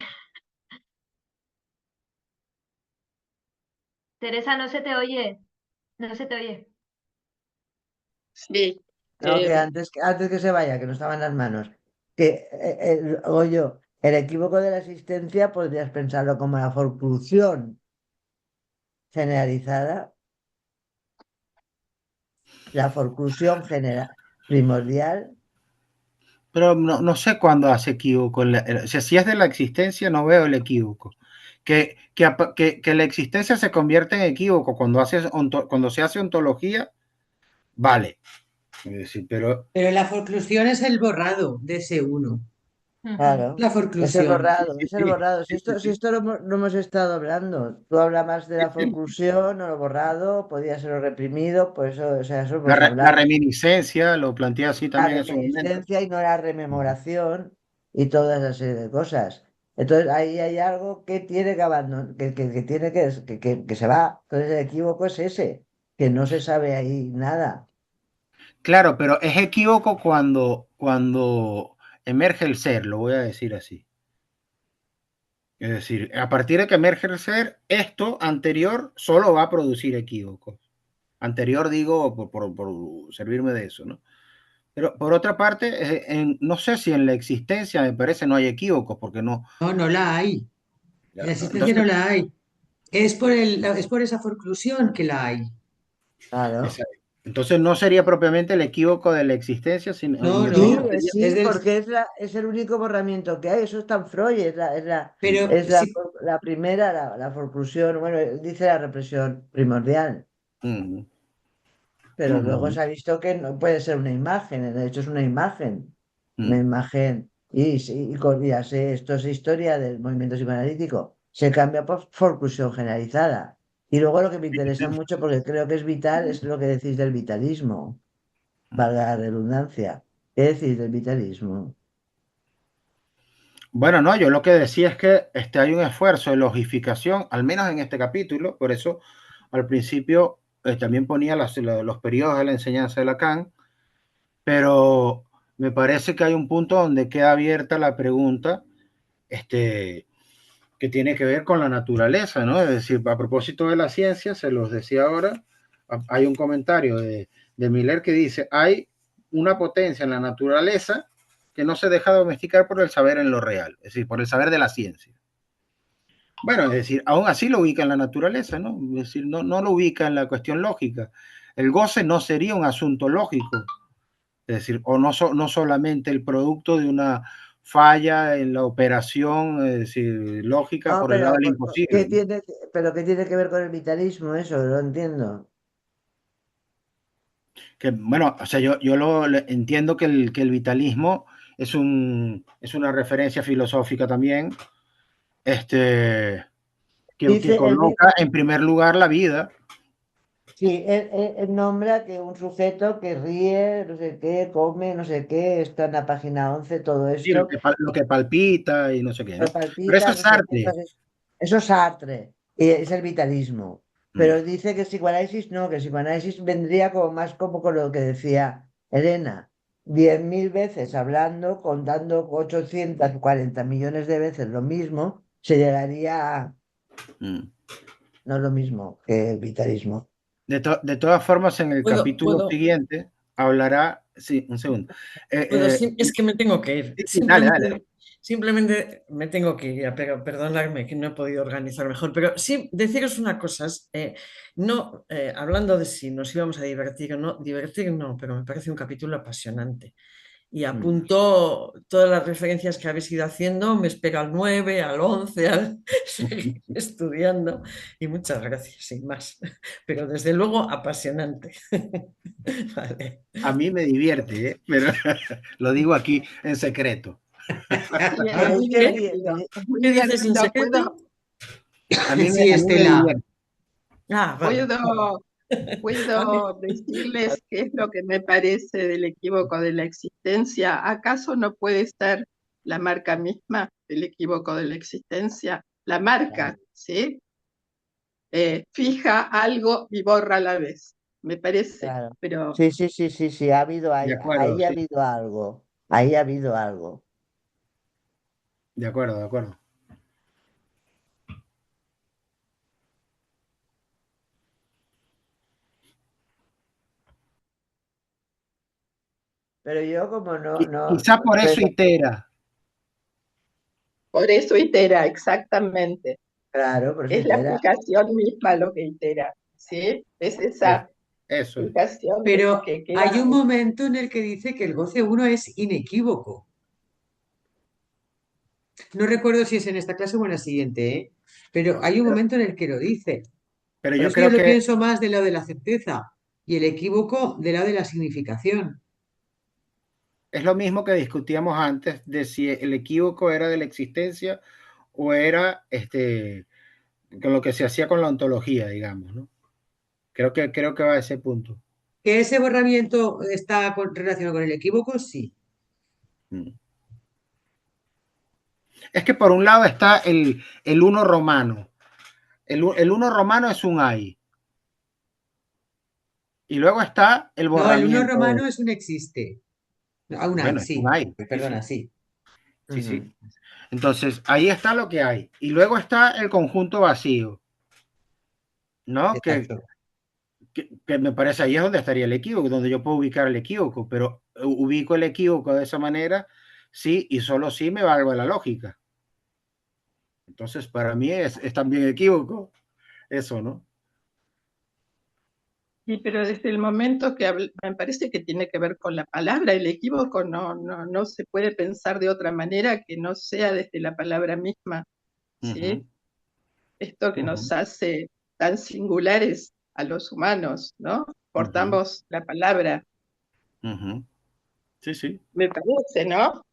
Teresa, no se te oye. No se te oye. Sí. No, que antes que se vaya, que no estaban las manos. Que, yo, el equívoco de la existencia podrías pensarlo como la forclusión generalizada, la forclusión primordial. Pero no sé cuándo hace equívoco. O sea, si es de la existencia, no veo el equívoco. Que la existencia se convierte en equívoco cuando se hace ontología, vale. Es decir, Pero la forclusión es el borrado de ese uno. Claro, La es el forclusión. borrado, sí, es el borrado. Si sí, sí. esto lo hemos estado hablando, tú hablas más de la forclusión o lo borrado, podía ser lo reprimido, pues eso, o sea, eso hemos La hablado. reminiscencia, lo planteé así La también en su momento. reminiscencia y no la rememoración y toda esa serie de cosas. Entonces ahí hay algo que tiene que abandonar, que tiene que se va. Entonces el equívoco es ese, que no se sabe ahí nada. Claro, pero es equívoco cuando emerge el ser, lo voy a decir así. Es decir, a partir de que emerge el ser, esto anterior solo va a producir equívocos. Anterior digo por servirme de eso, ¿no? Pero por otra parte, no sé si en la existencia, me parece, no hay equívocos, porque no. No, no la hay. En la existencia Entonces, no la hay. Es por esa forclusión que la hay. Claro. entonces no sería propiamente el equívoco de la existencia, sino No, el Sí, equívoco no. sería. Es sí, del, porque es el único borramiento que hay. Eso está en Freud, Mm, pero es sí, la primera, la forclusión, bueno, él dice la represión primordial, mm, pero luego mm, se ha visto que no puede ser una imagen, de hecho es una mm. imagen, y, sí, y ya sé, esto es historia del movimiento psicoanalítico, se cambia por forclusión generalizada. Y luego lo que me interesa mucho, porque creo que es vital, es lo que decís del vitalismo, valga la redundancia. ¿Qué decís del vitalismo? Bueno, no, yo lo que decía es que hay un esfuerzo de logificación, al menos en este capítulo, por eso al principio también ponía los periodos de la enseñanza de Lacan, pero me parece que hay un punto donde queda abierta la pregunta este, que tiene que ver con la naturaleza, ¿no? Es decir, a propósito de la ciencia, se los decía ahora, hay un comentario de Miller que dice, hay una potencia en la naturaleza que no se deja domesticar por el saber en lo real, es decir, por el saber de la ciencia. Bueno, es decir, aún así lo ubica en la naturaleza, ¿no? Es decir, no lo ubica en la cuestión lógica. El goce no sería un asunto lógico, es decir, o no solamente el producto de una falla en la operación, es decir, lógica No, por el lado del ¿qué imposible, ¿no? tiene, pero qué tiene que ver con el vitalismo eso? No lo entiendo. Que, bueno, o sea, entiendo que el vitalismo es una referencia filosófica también, este, que Dice el coloca en primer lugar la vida. sí, él nombra que un sujeto que ríe, no sé qué, come, no sé qué, está en la página 11 todo Sí, esto, lo que palpita y no sé qué, lo ¿no? Pero eso palpita, es no sé qué, Sartre. eso es Sartre, y es el vitalismo. Mm, Pero dice que el psicoanálisis no, que el psicoanálisis vendría como más como con lo que decía Elena, 10.000 veces hablando, contando 840 millones de veces lo mismo, se llegaría a mm. no lo mismo que el vitalismo. De todas formas, en el Puedo, capítulo puedo, siguiente hablará, sí, un segundo. es que me tengo que ir. Sí, sí, dale, dale. Simplemente me tengo que ir, pero perdonadme que no he podido organizar mejor. Pero sí, deciros una cosa, no, hablando de si nos íbamos a divertir no, pero me parece un capítulo apasionante. Y Mm. apunto todas las referencias que habéis ido haciendo, me espero al 9 al 11 al seguir estudiando. Y muchas gracias, sin más. Pero desde luego apasionante. Vale. A mí me divierte, ¿eh? Pero lo digo aquí en secreto. Sí, es Tenéis muy que ¿Qué? divertido, es muy ¿Qué dices en divertido. secreto? sí, A mí me Estela. divierte. Ah, vale, vale. puedo, Vale. puedo decirles qué es lo que me parece del equívoco de la existencia. ¿Acaso no puede ser la marca misma del equívoco de la existencia? La marca, ¿sí? Fija algo y borra a la vez, me parece. claro. Pero Sí, sí, sí, sí, sí, ha habido De ahí, acuerdo, ahí ha sí. habido algo, ahí ha habido algo. De acuerdo, de acuerdo. Pero yo como Quizá por eso pero, itera. por eso itera, exactamente. claro, por eso Es la entera. fijación misma lo que itera, ¿sí? Es Es- esa Eso es. fijación Pero que hay queda. un momento en el que dice que el goce uno es inequívoco. No recuerdo si es en esta clase o en la siguiente, ¿eh? Pero hay un Pero, momento en el que lo dice. pero Pero yo es que yo creo lo que pienso más del lado de la certeza y el equívoco del lado de la significación. es lo mismo que discutíamos antes de si el equívoco era de la existencia o era con lo que se hacía con la ontología, digamos, ¿no? Creo que va a ese punto. ¿Que ese borramiento está relacionado con el equívoco? Sí. Mm. Es que por un lado está el uno romano. El uno romano es un ay. Y luego está el No, el uno borramiento. romano es un existe. Aún hay, Bueno, es un sí. hay. Perdona, sí. Sí, sí. Entonces, ahí está lo que hay. Y luego está el conjunto vacío, ¿no? Exacto. Que me parece ahí es donde estaría el equívoco, donde yo puedo ubicar el equívoco, pero ubico el equívoco de esa manera, sí, y solo sí me valgo de la lógica. Entonces, para mí es también equívoco eso, ¿no? Sí, pero desde el momento que me parece que tiene que ver con la palabra, el equívoco no se puede pensar de otra manera que no sea desde la palabra misma, ¿sí? Esto que nos hace tan singulares a los humanos, ¿no? Portamos la palabra, Sí, sí. me parece, ¿no?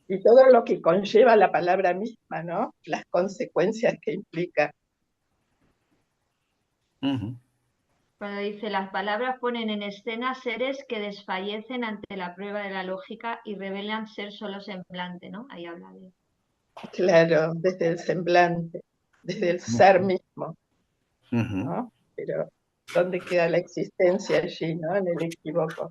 Y todo lo que conlleva la palabra misma, ¿no? Las consecuencias que implica. Cuando dice, las palabras ponen en escena seres que desfallecen ante la prueba de la lógica y revelan ser solo semblante, ¿no? Ahí habla de... Claro, desde el semblante, desde el ser mismo, ¿no? Pero ¿dónde queda la existencia allí, ¿no? En el equívoco.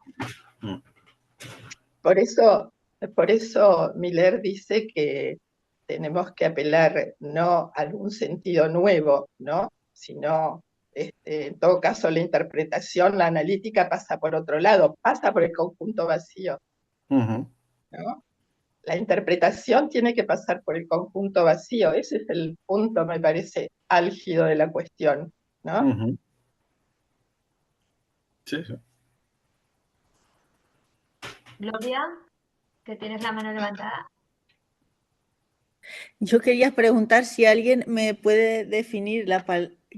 Por eso Miller dice que tenemos que apelar no a algún sentido nuevo, ¿no? Sino, en todo caso, la interpretación, la analítica pasa por otro lado, pasa por el conjunto vacío, ¿no? La interpretación tiene que pasar por el conjunto vacío, ese es el punto, me parece, álgido de la cuestión, ¿no? Sí, sí. Gloria, que tienes la mano levantada. Yo quería preguntar si alguien me puede definir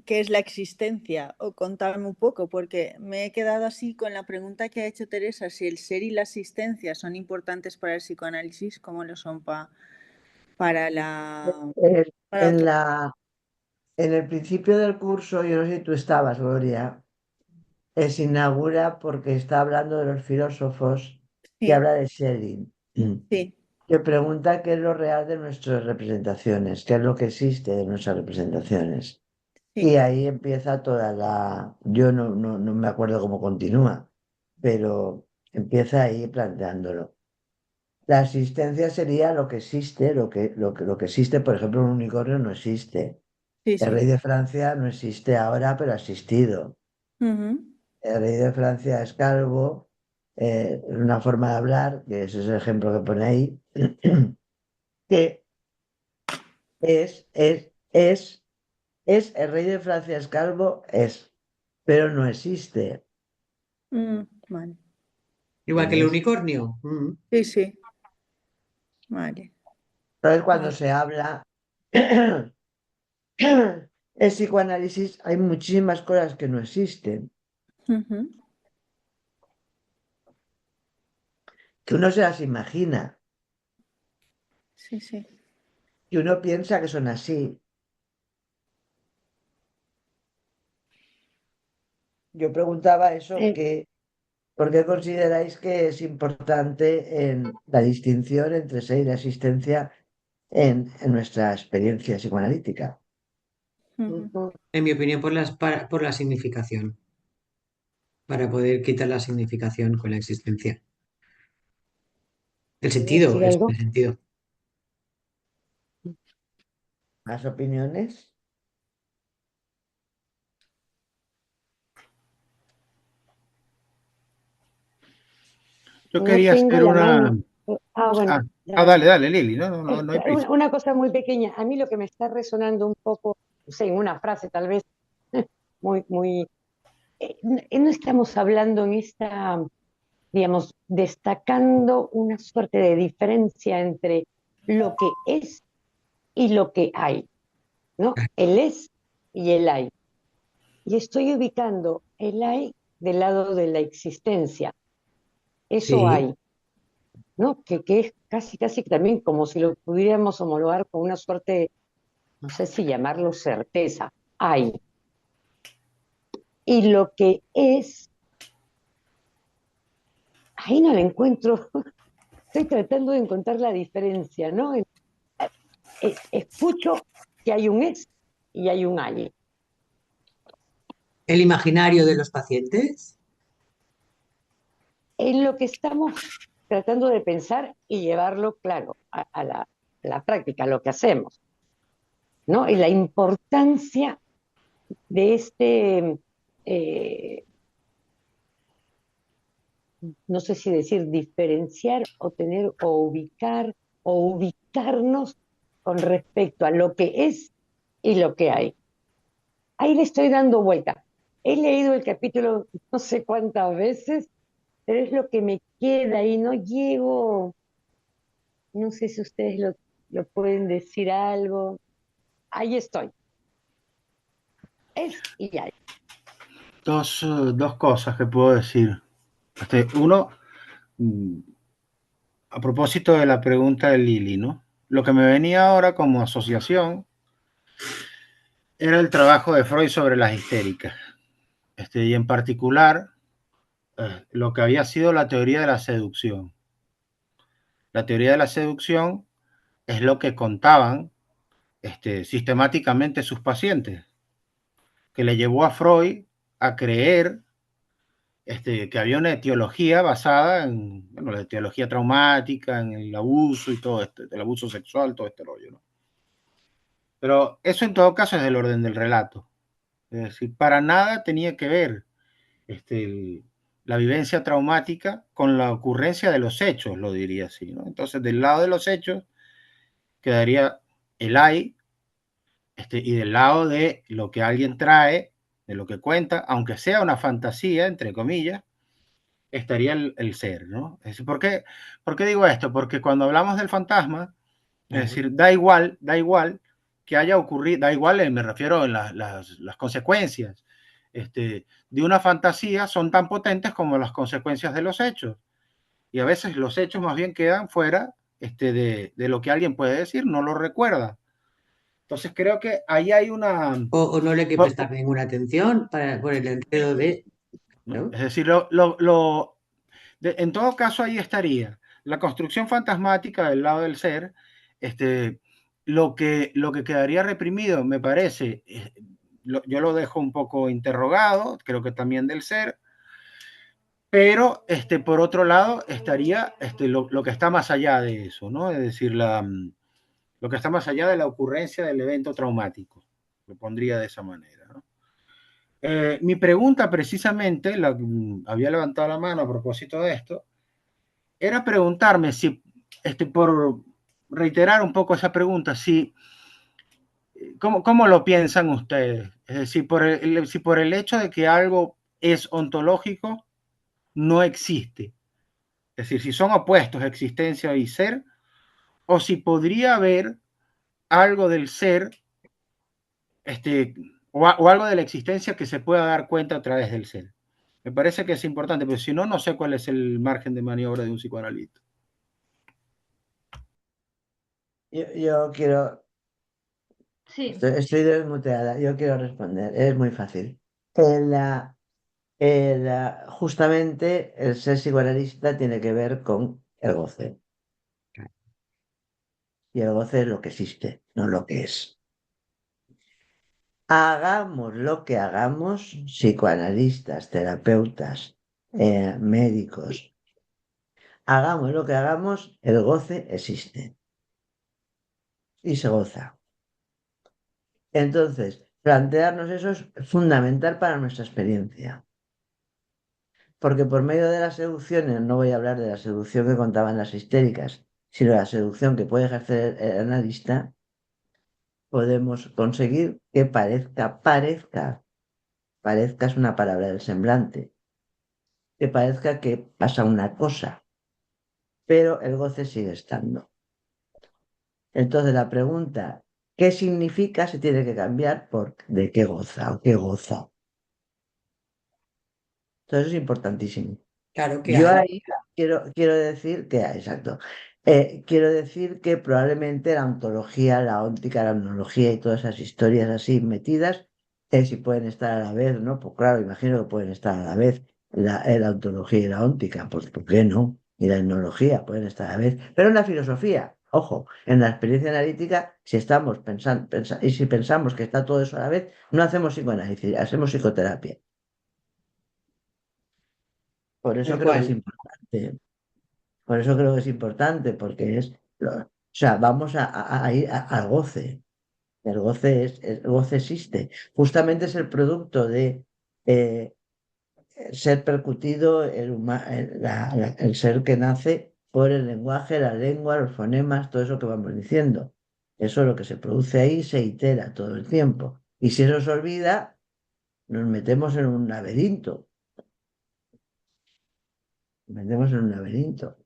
qué es la existencia o contarme un poco, porque me he quedado así con la pregunta que ha hecho Teresa, si el ser y la existencia son importantes para el psicoanálisis, ¿cómo lo son para la... para En otra? en el principio del curso, yo no sé si tú estabas, Gloria, se inaugura porque está hablando de los filósofos y Sí, habla de Schelling, sí, que pregunta qué es lo real de nuestras representaciones, qué es lo que existe de nuestras representaciones. sí. Y ahí empieza toda la... Yo no me acuerdo cómo continúa, pero empieza ahí planteándolo. La existencia sería lo que existe, lo que existe, por ejemplo, un unicornio no existe. Sí, El sí. rey de Francia no existe ahora, pero ha existido. Ujú. El rey de Francia es calvo, una forma de hablar, que ese es el ejemplo que pone ahí, que es el rey de Francia es calvo, pero no existe. Vale. Igual que el ¿Entiendes? unicornio. Sí, sí. Vale. Entonces, cuando Vale. se habla el psicoanálisis, hay muchísimas cosas que no existen, Ujú. que uno se las imagina, Sí, sí. que uno piensa que son así. Yo preguntaba eso, ¿por qué consideráis que es importante en la distinción entre ser y la existencia en nuestra experiencia psicoanalítica? Ujú. En mi opinión, por la significación, para poder quitar la significación con la existencia. El ¿Quería sentido, decir es algo? el sentido. ¿Más opiniones? Yo No quería tengo hacer la una... mano. Bueno, Dale, ya. dale, Lili, no hay prisa. Una cosa muy pequeña. A mí lo que me está resonando un poco, no sé, en una frase tal vez, muy, no estamos hablando en esta, digamos, destacando una suerte de diferencia entre lo que es y lo que hay, ¿no? El es y el hay. Y estoy ubicando el hay del lado de la existencia. Eso Sí, hay. ¿No? Que es casi, casi también como si lo pudiéramos homologar con una suerte, no sé si llamarlo certeza, hay. Y lo que es, ahí no le encuentro, estoy tratando de encontrar la diferencia, ¿no? Escucho que hay un es y hay un hay. ¿El imaginario de los pacientes? En lo que estamos tratando de pensar y llevarlo, claro, a la práctica, a lo que hacemos, ¿no? Y la importancia de no sé si decir diferenciar o tener o ubicar o ubicarnos con respecto a lo que es y lo que hay. Ahí le estoy dando vuelta. He leído el capítulo no sé cuántas veces, pero es lo que me queda y no llego, no sé si ustedes lo pueden decir algo. Ahí estoy. Es y hay. Dos cosas que puedo decir. Uno, a propósito de la pregunta de Lili, ¿no? Lo que me venía ahora como asociación era el trabajo de Freud sobre las histéricas. Y en particular, lo que había sido la teoría de la seducción. La teoría de la seducción es lo que contaban sistemáticamente sus pacientes, que le llevó a Freud a creer que había una etiología basada en, bueno, la etiología traumática, en el abuso y todo esto, el abuso sexual, todo este rollo, ¿no? Pero eso en todo caso es del orden del relato. Es decir, para nada tenía que ver la vivencia traumática con la ocurrencia de los hechos, lo diría así, ¿no? Entonces, del lado de los hechos quedaría el hay, y del lado de lo que alguien trae, de lo que cuenta, aunque sea una fantasía, entre comillas, estaría el ser, ¿no? Es decir, ¿por qué digo esto? Porque cuando hablamos del fantasma, es decir, da igual que haya ocurrido, da igual, me refiero a las consecuencias de una fantasía son tan potentes como las consecuencias de los hechos. Y a veces los hechos más bien quedan fuera de lo que alguien puede decir, no lo recuerda. Entonces creo que ahí hay una... O no le hay que prestar ninguna atención por el enredo de... ¿no? Es decir, en todo caso ahí estaría la construcción fantasmática del lado del ser, lo que quedaría reprimido, me parece, yo lo dejo un poco interrogado, creo que también del ser, pero por otro lado estaría lo que está más allá de eso, ¿no? Es decir, lo que está más allá de la ocurrencia del evento traumático, lo pondría de esa manera, ¿no? Mi pregunta precisamente, había levantado la mano a propósito de esto, era preguntarme si, por reiterar un poco esa pregunta, si, ¿cómo lo piensan ustedes? Es decir, si por el hecho de que algo es ontológico, no existe. Es decir, si son opuestos, existencia y ser, o si podría haber algo del ser, o algo de la existencia que se pueda dar cuenta a través del ser. Me parece que es importante, pero si no, no sé cuál es el margen de maniobra de un psicoanalista. Yo quiero, Sí, estoy desmuteada, yo quiero responder, es muy fácil. Justamente el ser psicoanalista tiene que ver con el goce. Y el goce es lo que existe, no lo que es. Hagamos lo que hagamos, psicoanalistas, terapeutas, médicos, hagamos lo que hagamos, el goce existe y se goza. Entonces, plantearnos eso es fundamental para nuestra experiencia. Porque por medio de las seducciones, no voy a hablar de la seducción que contaban las histéricas, sino de la seducción que puede ejercer el analista, podemos conseguir que parezca es una palabra del semblante, que parezca que pasa una cosa, pero el goce sigue estando. Entonces la pregunta, ¿qué significa? Se tiene que cambiar por ¿de qué goza o qué goza? Entonces es importantísimo. Claro que Yo hay. ahí quiero decir que, exacto, quiero decir que probablemente la ontología, la óntica, la omnología y todas esas historias así metidas, si pueden estar a la vez, ¿no? Pues claro, imagino que pueden estar a la vez la ontología y la óntica, pues ¿por qué no? Y la etnología pueden estar a la vez. Pero en la filosofía, Ojo, en la experiencia analítica, si estamos pensando, y si pensamos que está todo eso a la vez, no hacemos psicoanálisis, hacemos psicoterapia. Por eso Tal creo que es cual. importante. Por eso creo que es importante, porque o sea, vamos a ir al goce. El goce existe. Justamente es el producto de eh, ser percutido, el ser que nace por el lenguaje, la lengua, los fonemas, todo eso que vamos diciendo. Eso es lo que se produce ahí, se itera todo el tiempo. Y si eso se olvida, nos metemos en un laberinto. Nos metemos en un laberinto.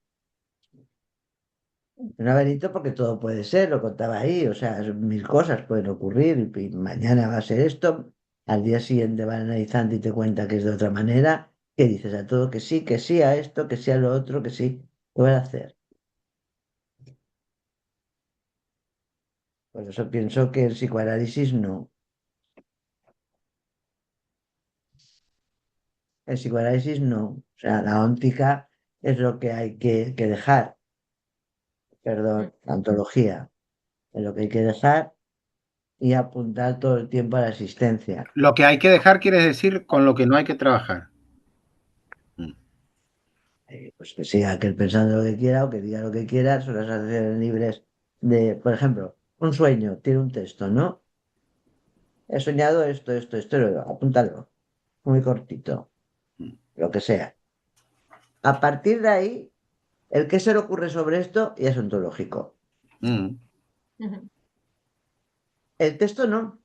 Un laberinto porque todo puede ser, lo contaba ahí, o sea, mil cosas pueden ocurrir y mañana va a ser esto, al día siguiente va analizando y te cuenta que es de otra manera, que dices a todo que sí a esto, que sí a lo otro, que sí, ¿qué voy a hacer? Por eso pienso que el psicoanálisis no. El psicoanálisis no. O sea, la óntica es lo que hay que dejar, perdón, la ontología, es lo que hay que dejar y apuntar todo el tiempo a la existencia. Lo que hay que dejar quiere decir con lo que no hay que trabajar. Pues que siga aquel pensando lo que quiera o que diga lo que quiera, son las asociaciones libres de, por ejemplo, un sueño, tiene un texto, ¿no? He soñado esto, apúntalo, muy cortito, lo que sea. A partir de ahí, el que se le ocurre sobre esto ya es ontológico. Mm. El texto no,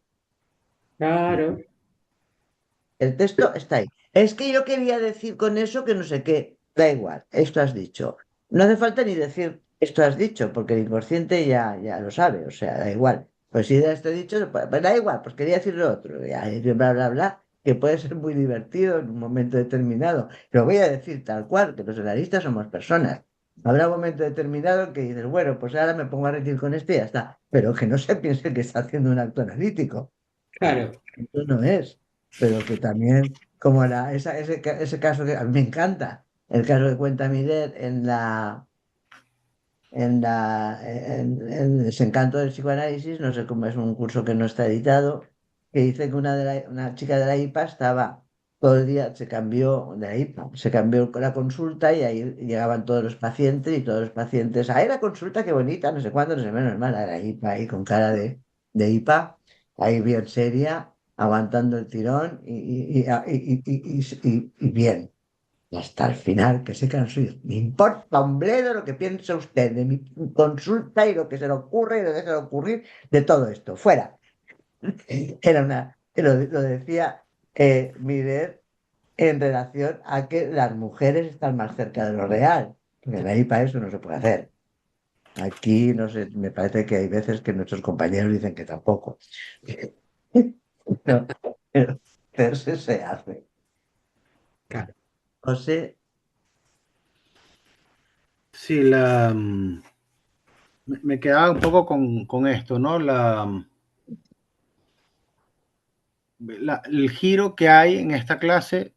Claro, el texto está ahí. Es que yo quería decir con eso que no sé qué, da igual, esto has dicho. No hace falta ni decir esto has dicho, porque el inconsciente ya lo sabe, o sea, da igual. Pues si ya esto he dicho, pues da igual, pues quería decir lo otro, ya, y bla, bla, bla, que puede ser muy divertido en un momento determinado. Lo voy a decir tal cual, que los analistas somos personas. Habrá un momento determinado que dices, bueno, pues ahora me pongo a reír con esto y ya está. Pero que no se piense que está haciendo un acto analítico. claro. Eso no es. Pero que también, como ese caso que a mí me encanta, el caso que cuenta Miller en Desencanto del psicoanálisis, no sé cómo es un curso que no está editado, que dice que una chica de la IPA estaba todo el día, se cambió de la IPA, se cambió la consulta y ahí llegaban todos los pacientes y todos los pacientes, ¡ay, la consulta, qué bonita! No sé cuándo, no sé menos mal, la IPA ahí con cara de IPA, ahí bien seria, aguantando el tirón y bien. Y hasta el final, que se cansó. Me importa un bledo lo que piensa usted de mi consulta y lo que se le ocurre y lo que se le ocurrir de todo esto. Fuera. Lo decía Miller en relación a que las mujeres están más cerca de lo real. Porque de ahí para eso no se puede hacer. Aquí, no sé, me parece que hay veces que nuestros compañeros dicen que tampoco. No, pero hacerse se hace. Claro. Sí, me quedaba un poco con esto, ¿no? El giro que hay en esta clase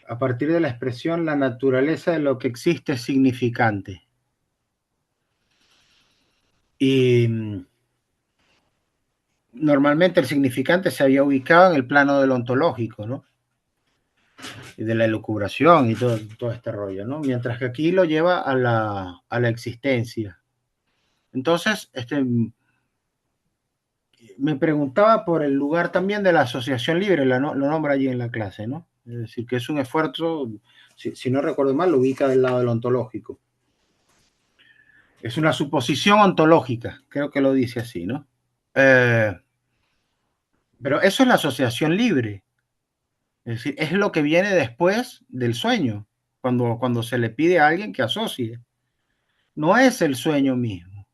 a partir de la expresión la naturaleza de lo que existe es significante. Y normalmente el significante se había ubicado en el plano del ontológico, ¿no? Y de la elucubración y todo este rollo, ¿no? Mientras que aquí lo lleva a la existencia. Entonces, me preguntaba por el lugar también de la asociación libre, lo nombra allí en la clase, ¿no? Es decir, que es un esfuerzo, si no recuerdo mal, lo ubica del lado del ontológico. Es una suposición ontológica, creo que lo dice así, ¿no? Pero eso es la asociación libre. Es decir, es lo que viene después del sueño, cuando se le pide a alguien que asocie. No es el sueño mismo.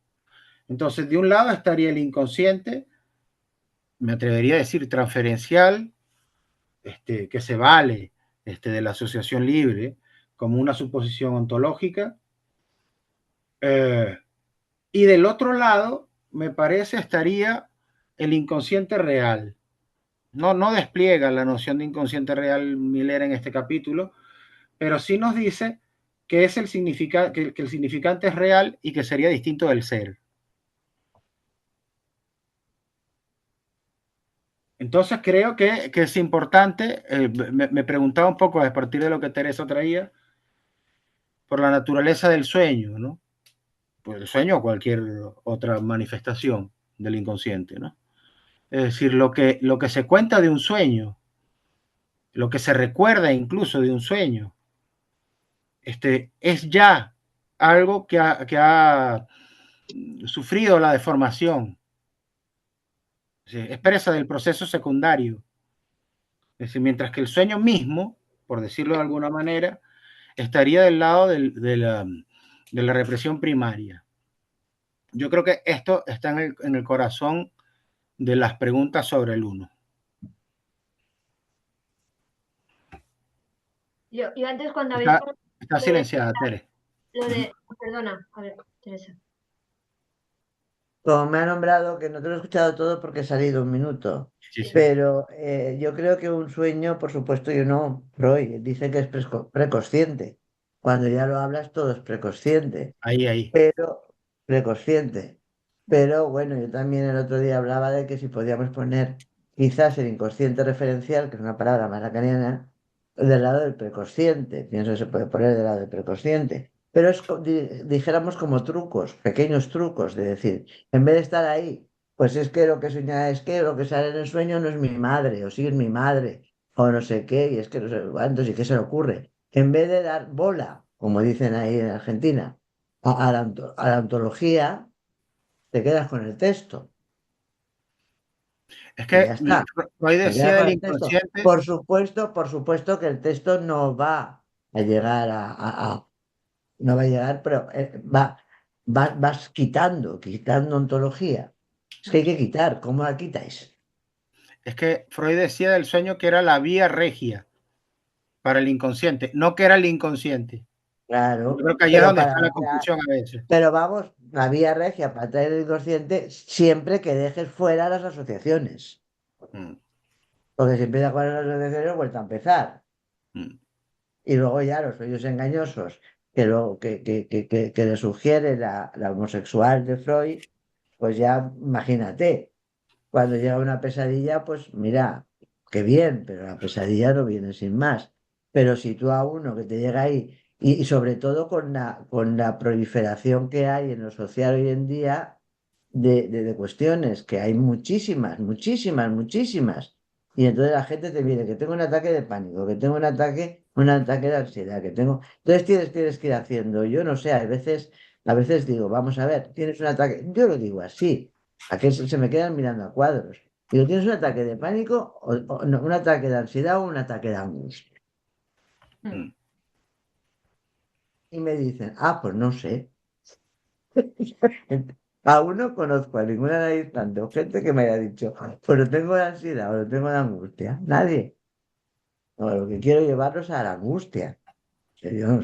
Entonces, de un lado estaría el inconsciente, me atrevería a decir transferencial, que se vale de la asociación libre como una suposición ontológica. Y del otro lado, me parece, estaría el inconsciente real. No despliega la noción de inconsciente real Miller en este capítulo, pero sí nos dice que es el que el significante es real y que sería distinto del ser. Entonces creo que es importante, me preguntaba un poco a partir de lo que Teresa traía, por la naturaleza del sueño, ¿no? Pues el sueño o cualquier otra manifestación del inconsciente, ¿no? Es decir, lo que se cuenta de un sueño, lo que se recuerda incluso de un sueño, es ya algo que ha sufrido la deformación, es presa del proceso secundario. Es decir, mientras que el sueño mismo, por decirlo de alguna manera, estaría del lado de la represión primaria. Yo creo que esto está en el corazón de las preguntas sobre el uno. Yo antes cuando habéis... Está silenciada, Tere. Perdona, a ver, Teresa. Como me ha nombrado, que no te lo he escuchado todo porque he salido un minuto, Sí, sí. pero yo creo que un sueño, por supuesto, Freud dice que es preconsciente. Cuando ya lo hablas, todo es preconsciente. Ahí. Pero preconsciente. Pero bueno, yo también el otro día hablaba de que si podíamos poner quizás el inconsciente referencial, que es una palabra más lacaniana, del lado del preconsciente. Pienso que se puede poner del lado del preconsciente. Pero es, dijéramos, como trucos, pequeños trucos, de decir, en vez de estar ahí, pues es que lo que soñaba es que lo que sale en el sueño no es mi madre, o sí es mi madre, o no sé qué, y es que no sé cuántos, y qué se le ocurre. En vez de dar bola, como dicen ahí en Argentina, a la ontología, te quedas con el texto. Es Y ya que está. Freud Te quedas decía con del el texto. inconsciente. Por supuesto que el texto no va a llegar no va a llegar, pero vas quitando ontología. Es que hay que quitar. ¿Cómo la quitáis? Es que Freud decía del sueño que era la vía regia para el inconsciente, no que era el inconsciente. Claro, Yo creo que ahí es pero donde está la confusión a veces. pero vamos, la vía regia para traer el inconsciente siempre que dejes fuera las asociaciones. Porque si empieza con las asociaciones, vuelta a empezar. Y luego ya los sueños engañosos que le sugiere la homosexual de Freud, pues ya imagínate, cuando llega una pesadilla, pues mira, qué bien, pero la pesadilla no viene sin más. Pero si tú a uno que te llega ahí, y sobre todo con la proliferación que hay en lo social hoy en día, de cuestiones, que hay muchísimas, muchísimas, muchísimas. Y entonces la gente te viene que tengo un ataque de pánico, que tengo un ataque de ansiedad, que tengo. Entonces tienes que ir haciendo. Yo no sé, a veces digo, vamos a ver, tienes un ataque. Yo lo digo así, a que se me quedan mirando a cuadros. Digo, ¿tienes un ataque de pánico o no, un ataque de ansiedad o un ataque de angustia? Y me dicen, pues no sé. Aún no conozco a ninguna analizante o gente que me haya dicho, pues lo tengo de ansiedad o lo tengo de angustia. Nadie. No, lo que quiero llevarlos a la angustia. Quiero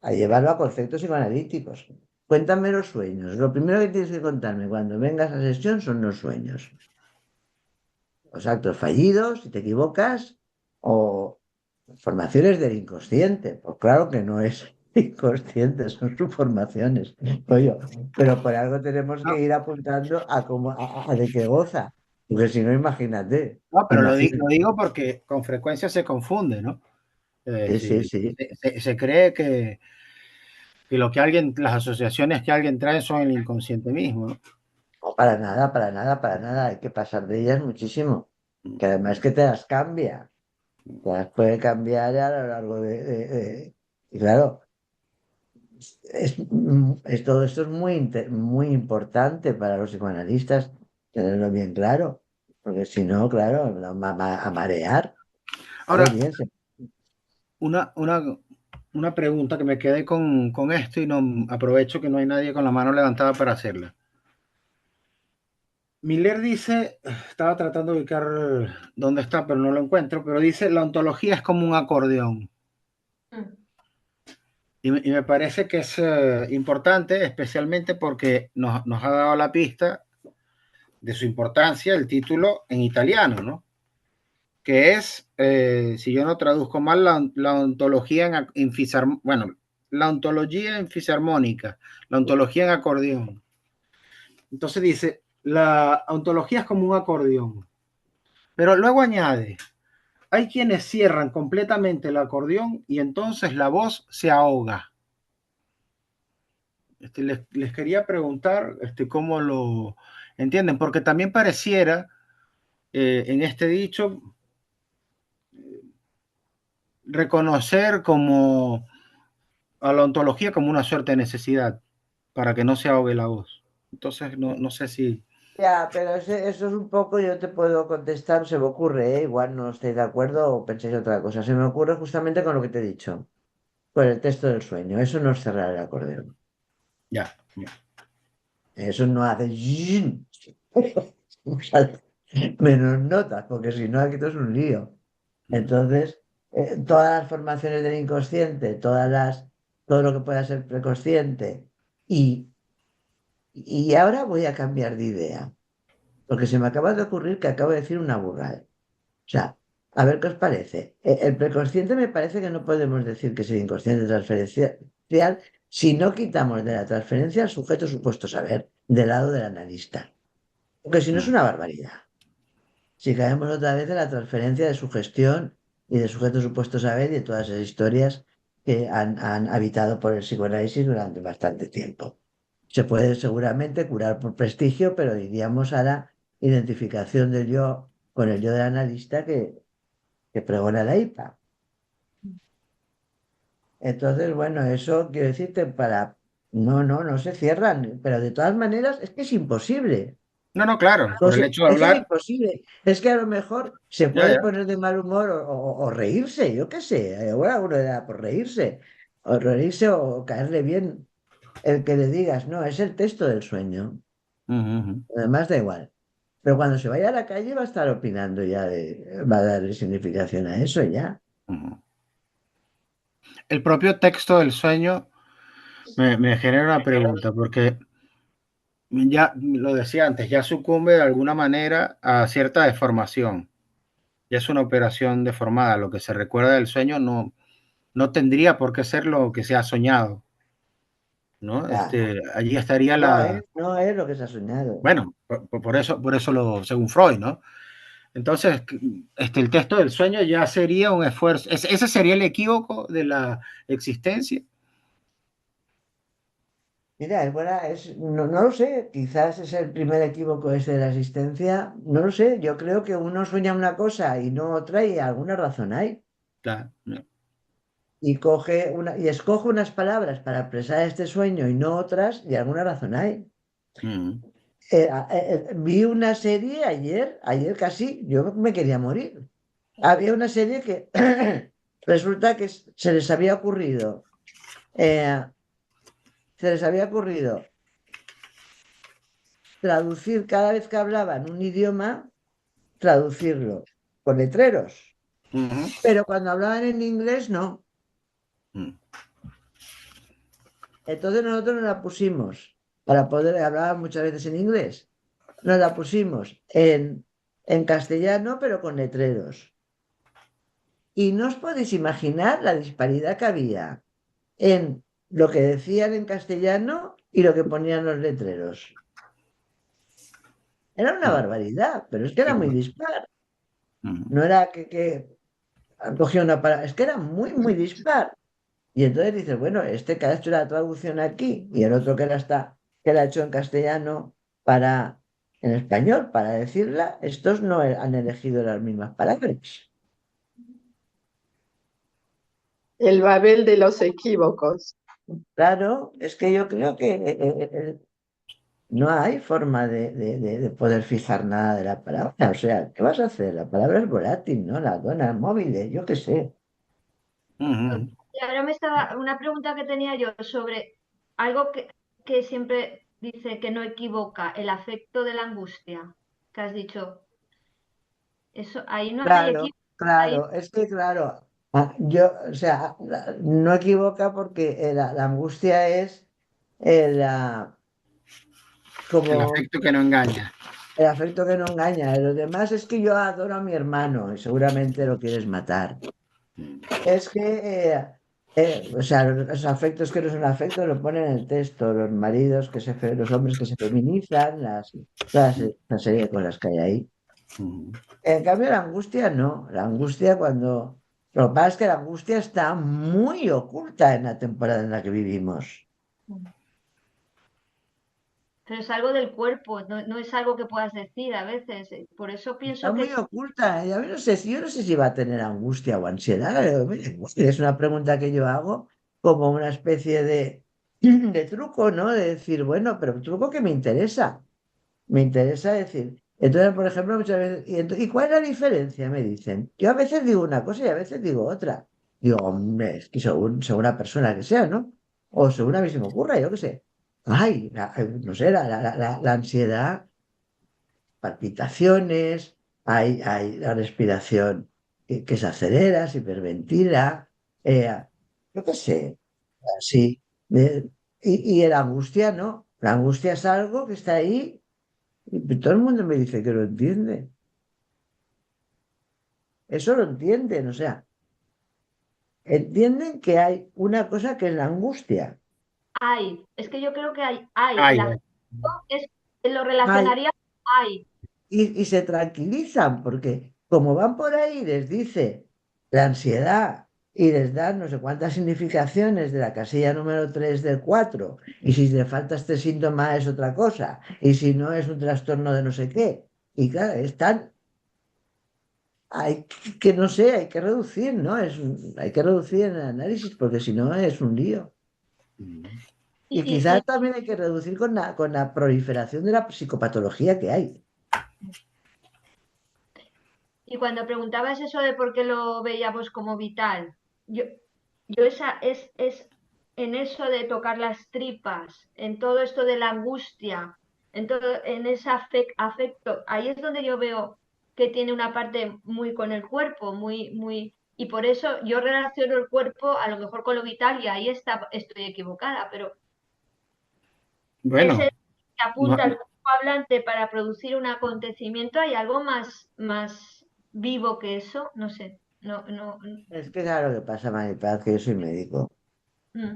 a llevarlo a conceptos psicoanalíticos. Cuéntame los sueños. Lo primero que tienes que contarme cuando vengas a sesión son los sueños. Los actos fallidos, si te equivocas, o formaciones del inconsciente. Pues claro que no es inconsciente, son sus formaciones. Oye, pero por algo tenemos que ir apuntando a de qué goza. Porque si no, imagínate. No, pero lo Imagínate. digo porque con frecuencia se confunde, ¿no? Sí. Se cree que las asociaciones que alguien trae son el inconsciente mismo, ¿no? No, para nada, para nada, para nada. Hay que pasar de ellas muchísimo. Que además que te las cambia. Te las puede cambiar a lo largo Y claro, todo esto es muy importante para los psicoanalistas tenerlo bien claro. Porque si no, claro, a marear. Ahora, Bien, una pregunta que me quedé con esto y no aprovecho que no hay nadie con la mano levantada para hacerla. Miller dice, estaba tratando de ubicar dónde está, pero no lo encuentro, pero dice, la ontología es como un acordeón. Y me parece que es importante, especialmente porque nos ha dado la pista de su importancia el título en italiano, ¿no? que es, si yo no traduzco mal, la ontología bueno, la ontología en fisarmónica, la ontología en acordeón. Entonces dice, la ontología es como un acordeón, pero luego añade, hay quienes cierran completamente el acordeón y entonces la voz se ahoga. Les quería preguntar cómo lo entienden, porque también pareciera en este dicho reconocer como a la ontología como una suerte de necesidad para que no se ahogue la voz. Entonces, no sé si... Ya, pero eso es un poco, yo te puedo contestar, se me ocurre, ¿eh? Igual no estoy de acuerdo o pensáis otra cosa. Se me ocurre justamente con lo que te he dicho, con el texto del sueño. Eso no es cerrar el acordeón. Ya. Eso no hace zzzz, menos notas, porque si no aquí todo es un lío. Entonces, todas las formaciones del inconsciente, todo lo que pueda ser preconsciente, y, y ahora voy a cambiar de idea, porque se me acaba de ocurrir que acabo de decir una burrada. O sea, a ver qué os parece. El preconsciente me parece que no podemos decir que es el inconsciente transferencial si no quitamos de la transferencia al sujeto supuesto saber del lado del analista. Porque si no es una barbaridad. Si caemos otra vez en la transferencia de sugestión y de sujeto supuesto saber y de todas esas historias que han habitado por el psicoanálisis durante bastante tiempo. Se puede seguramente curar por prestigio, pero diríamos a la identificación del yo con el yo del analista que pregona la IPA. Entonces, bueno, eso quiero decirte para... No se cierran, pero de todas maneras es que es imposible. No, claro, por el hecho de Eso es hablar, imposible. Es que a lo mejor se ya, puede ya. poner de mal humor o reírse, yo qué sé. Ahora uno era por reírse. O reírse o caerle bien el que le digas, no, es el texto del sueño. Además da igual. Pero cuando se vaya a la calle va a estar opinando ya va a darle significación a eso ya. El propio texto del sueño me genera una pregunta, porque ya lo decía antes, ya sucumbe de alguna manera a cierta deformación. Ya es una operación deformada. Lo que se recuerda del sueño no tendría por qué ser lo que se ha soñado, ¿no? Ya. Allí estaría No es lo que se ha soñado. bueno, por eso según Freud, ¿no? Entonces, el texto del sueño ya sería un esfuerzo. Ese sería el equívoco de la existencia. Mira, no lo sé, quizás es el primer equívoco ese de la existencia, no lo sé, yo creo que uno sueña una cosa y no otra y alguna razón hay. Claro. Y escoge unas palabras para expresar este sueño y no otras y alguna razón hay. Vi una serie ayer casi, yo me quería morir. Había una serie que resulta que eh, se les había ocurrido traducir cada vez que hablaban un idioma, traducirlo con letreros. Pero cuando hablaban en inglés, no. Entonces nosotros nos la pusimos para poder hablar muchas veces en inglés. Nos la pusimos en castellano, pero con letreros. Y no os podéis imaginar la disparidad que había en lo que decían en castellano y lo que ponían los letreros. Era una barbaridad, pero es que era muy dispar. No era que cogía una palabra, es que era muy, muy dispar. Y entonces dices, bueno, que ha hecho la traducción aquí y el otro que la ha hecho en castellano en español, para decirla, estos no han elegido las mismas palabras. El Babel de los equívocos. Claro, es que yo creo que no hay forma de poder fijar nada de la palabra. O sea, ¿qué vas a hacer? La palabra es volátil, ¿no? La dona móvil, yo qué sé. Y ahora una pregunta que tenía yo sobre algo que siempre dice que no equivoca, el afecto de la angustia, que has dicho. Eso, ahí no hay Claro, equivoco. claro, es que claro, o sea, no equivoca porque la angustia es El como, afecto que no engaña. el afecto que no engaña. Lo demás es que yo adoro a mi hermano y seguramente lo quieres matar. Es que, o sea, los afectos que no son afectos lo ponen en el texto, los maridos los hombres que se feminizan, toda esa serie de cosas que hay ahí. En cambio, la angustia no. La angustia cuando... Lo que pasa es que la angustia está muy oculta en la temporada en la que vivimos. Pero es algo del cuerpo, no es algo que puedas decir a veces. Por eso Está pienso muy que oculta. Y a mí yo no sé si va a tener angustia o ansiedad. Es una pregunta que yo hago como una especie de truco, ¿no? De decir, bueno, pero truco que me interesa. Me interesa decir. Entonces, por ejemplo, muchas veces, ¿y cuál es la diferencia? Me dicen. Yo a veces digo una cosa y a veces digo otra. Digo, hombre, es que según la persona que sea, ¿no? O según a mí se me ocurra, yo qué sé. Ay, no sé, la ansiedad, palpitaciones, hay la respiración que se acelera, se hiperventila, yo qué sé, así. Y la angustia, ¿no? La angustia es algo que está ahí y todo el mundo me dice que lo entiende. Eso lo entienden, o sea, entienden que hay una cosa que es la angustia. es que yo creo que hay. Ay, La es, lo Hay, relacionaría con hay. y se tranquilizan porque como van por ahí, les dice la ansiedad y les dan no sé cuántas significaciones de la casilla número 3 del 4 y si le falta este síntoma es otra cosa, y si no es un trastorno de no sé qué. Y claro, hay que no sé, hay que reducir, ¿no? Hay que reducir el análisis porque si no es un lío. Y, Y quizás también hay que reducir con la proliferación de la psicopatología que hay. y cuando preguntabas eso de por qué lo veíamos como vital, yo esa es en eso de tocar las tripas, en todo esto de la angustia, en ese afecto, ahí es donde yo veo que tiene una parte muy con el cuerpo, y por eso yo relaciono el cuerpo a lo mejor con lo vital y ahí estoy equivocada, pero ese bueno, que no- apunta al cuerpo hablante para producir un acontecimiento, ¿hay algo más vivo que eso? No sé, Es que claro lo que pasa, Maripaz, que yo soy médico. mm,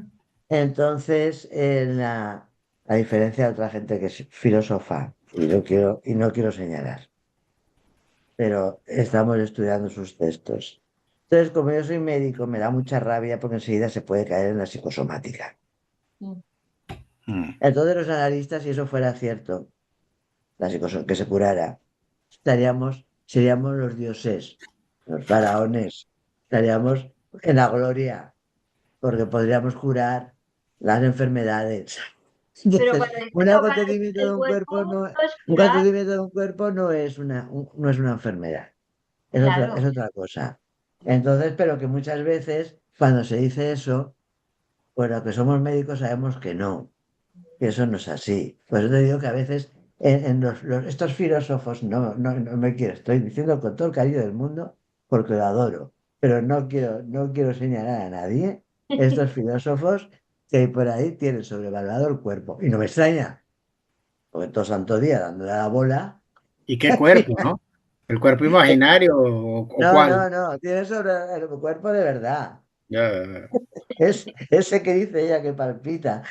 Entonces, a diferencia de otra gente que es filósofa, y no quiero señalar, pero estamos estudiando sus textos. Entonces, como yo soy médico, me da mucha rabia porque enseguida se puede caer en la psicosomática. mm. Entonces, los analistas, si eso fuera cierto, que se curara, seríamos los dioses, los faraones, estaríamos en la gloria, porque podríamos curar las enfermedades. Pero Entonces, cuando dice un tocar acontecimiento de el un cuerpo, cuerpo no, no es un curar, acontecimiento de un cuerpo no es una enfermedad, es claro. otra cosa. Entonces, pero que muchas veces, cuando se dice eso, pues los que somos médicos sabemos que eso no es así. Por eso te digo que a veces en estos filósofos, no me quiero, estoy diciendo con todo el cariño del mundo, porque lo adoro, pero no quiero señalar a nadie, estos filósofos que por ahí tienen sobrevalorado el cuerpo. Y no me extraña, porque todo santo día dándole a la bola. ¿y qué cuerpo, no? ¿El cuerpo imaginario o No, cuál? no, no, tiene sobre el cuerpo de verdad. Ya, Es ese que dice ella que palpita.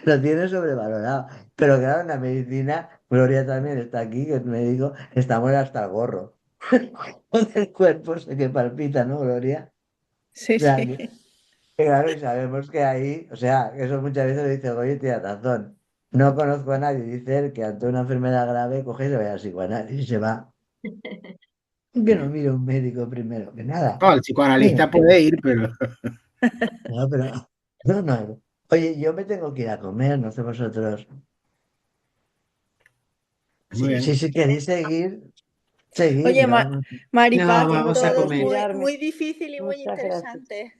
Lo tiene sobrevalorado. Pero claro, en la medicina, Gloria también está aquí, que es médico, estamos hasta el gorro. Con el cuerpo ese que palpita, ¿no, Gloria? Sí, O sea, sí. que claro, y sabemos que ahí, o sea, eso muchas veces lo dice Goyo y tiene razón. No conozco a nadie, dice él, que ante una enfermedad grave coge y se vaya al psicoanálisis y se va. Que no mire un médico primero que nada. no, el psicoanalista puede ir, pero No, pero, no, no. Oye, yo me tengo que ir a comer, no sé vosotros. muy Si bien. queréis seguir, Oye, yo no. No, Maripaz, vamos a todo es comer. muy, Cuidarme. muy difícil y muy Muchas gracias. interesante.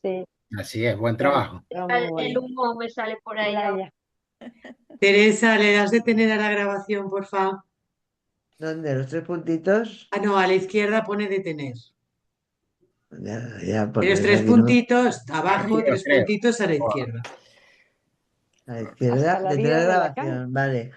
Sí, Así es, buen está, trabajo. está muy El bueno. humo me sale por ahí ahora. Laia, Teresa, ¿le das detener a la grabación, por favor? ¿Dónde? ¿Los tres puntitos? Ah, no, a la izquierda pone detener. Ya En los ponéis tres aquí, ¿no? puntitos, Aquí abajo, los tres tres. puntitos a la Joder. izquierda. A la hasta izquierda, la detener vida la de Lacan. grabación, vale.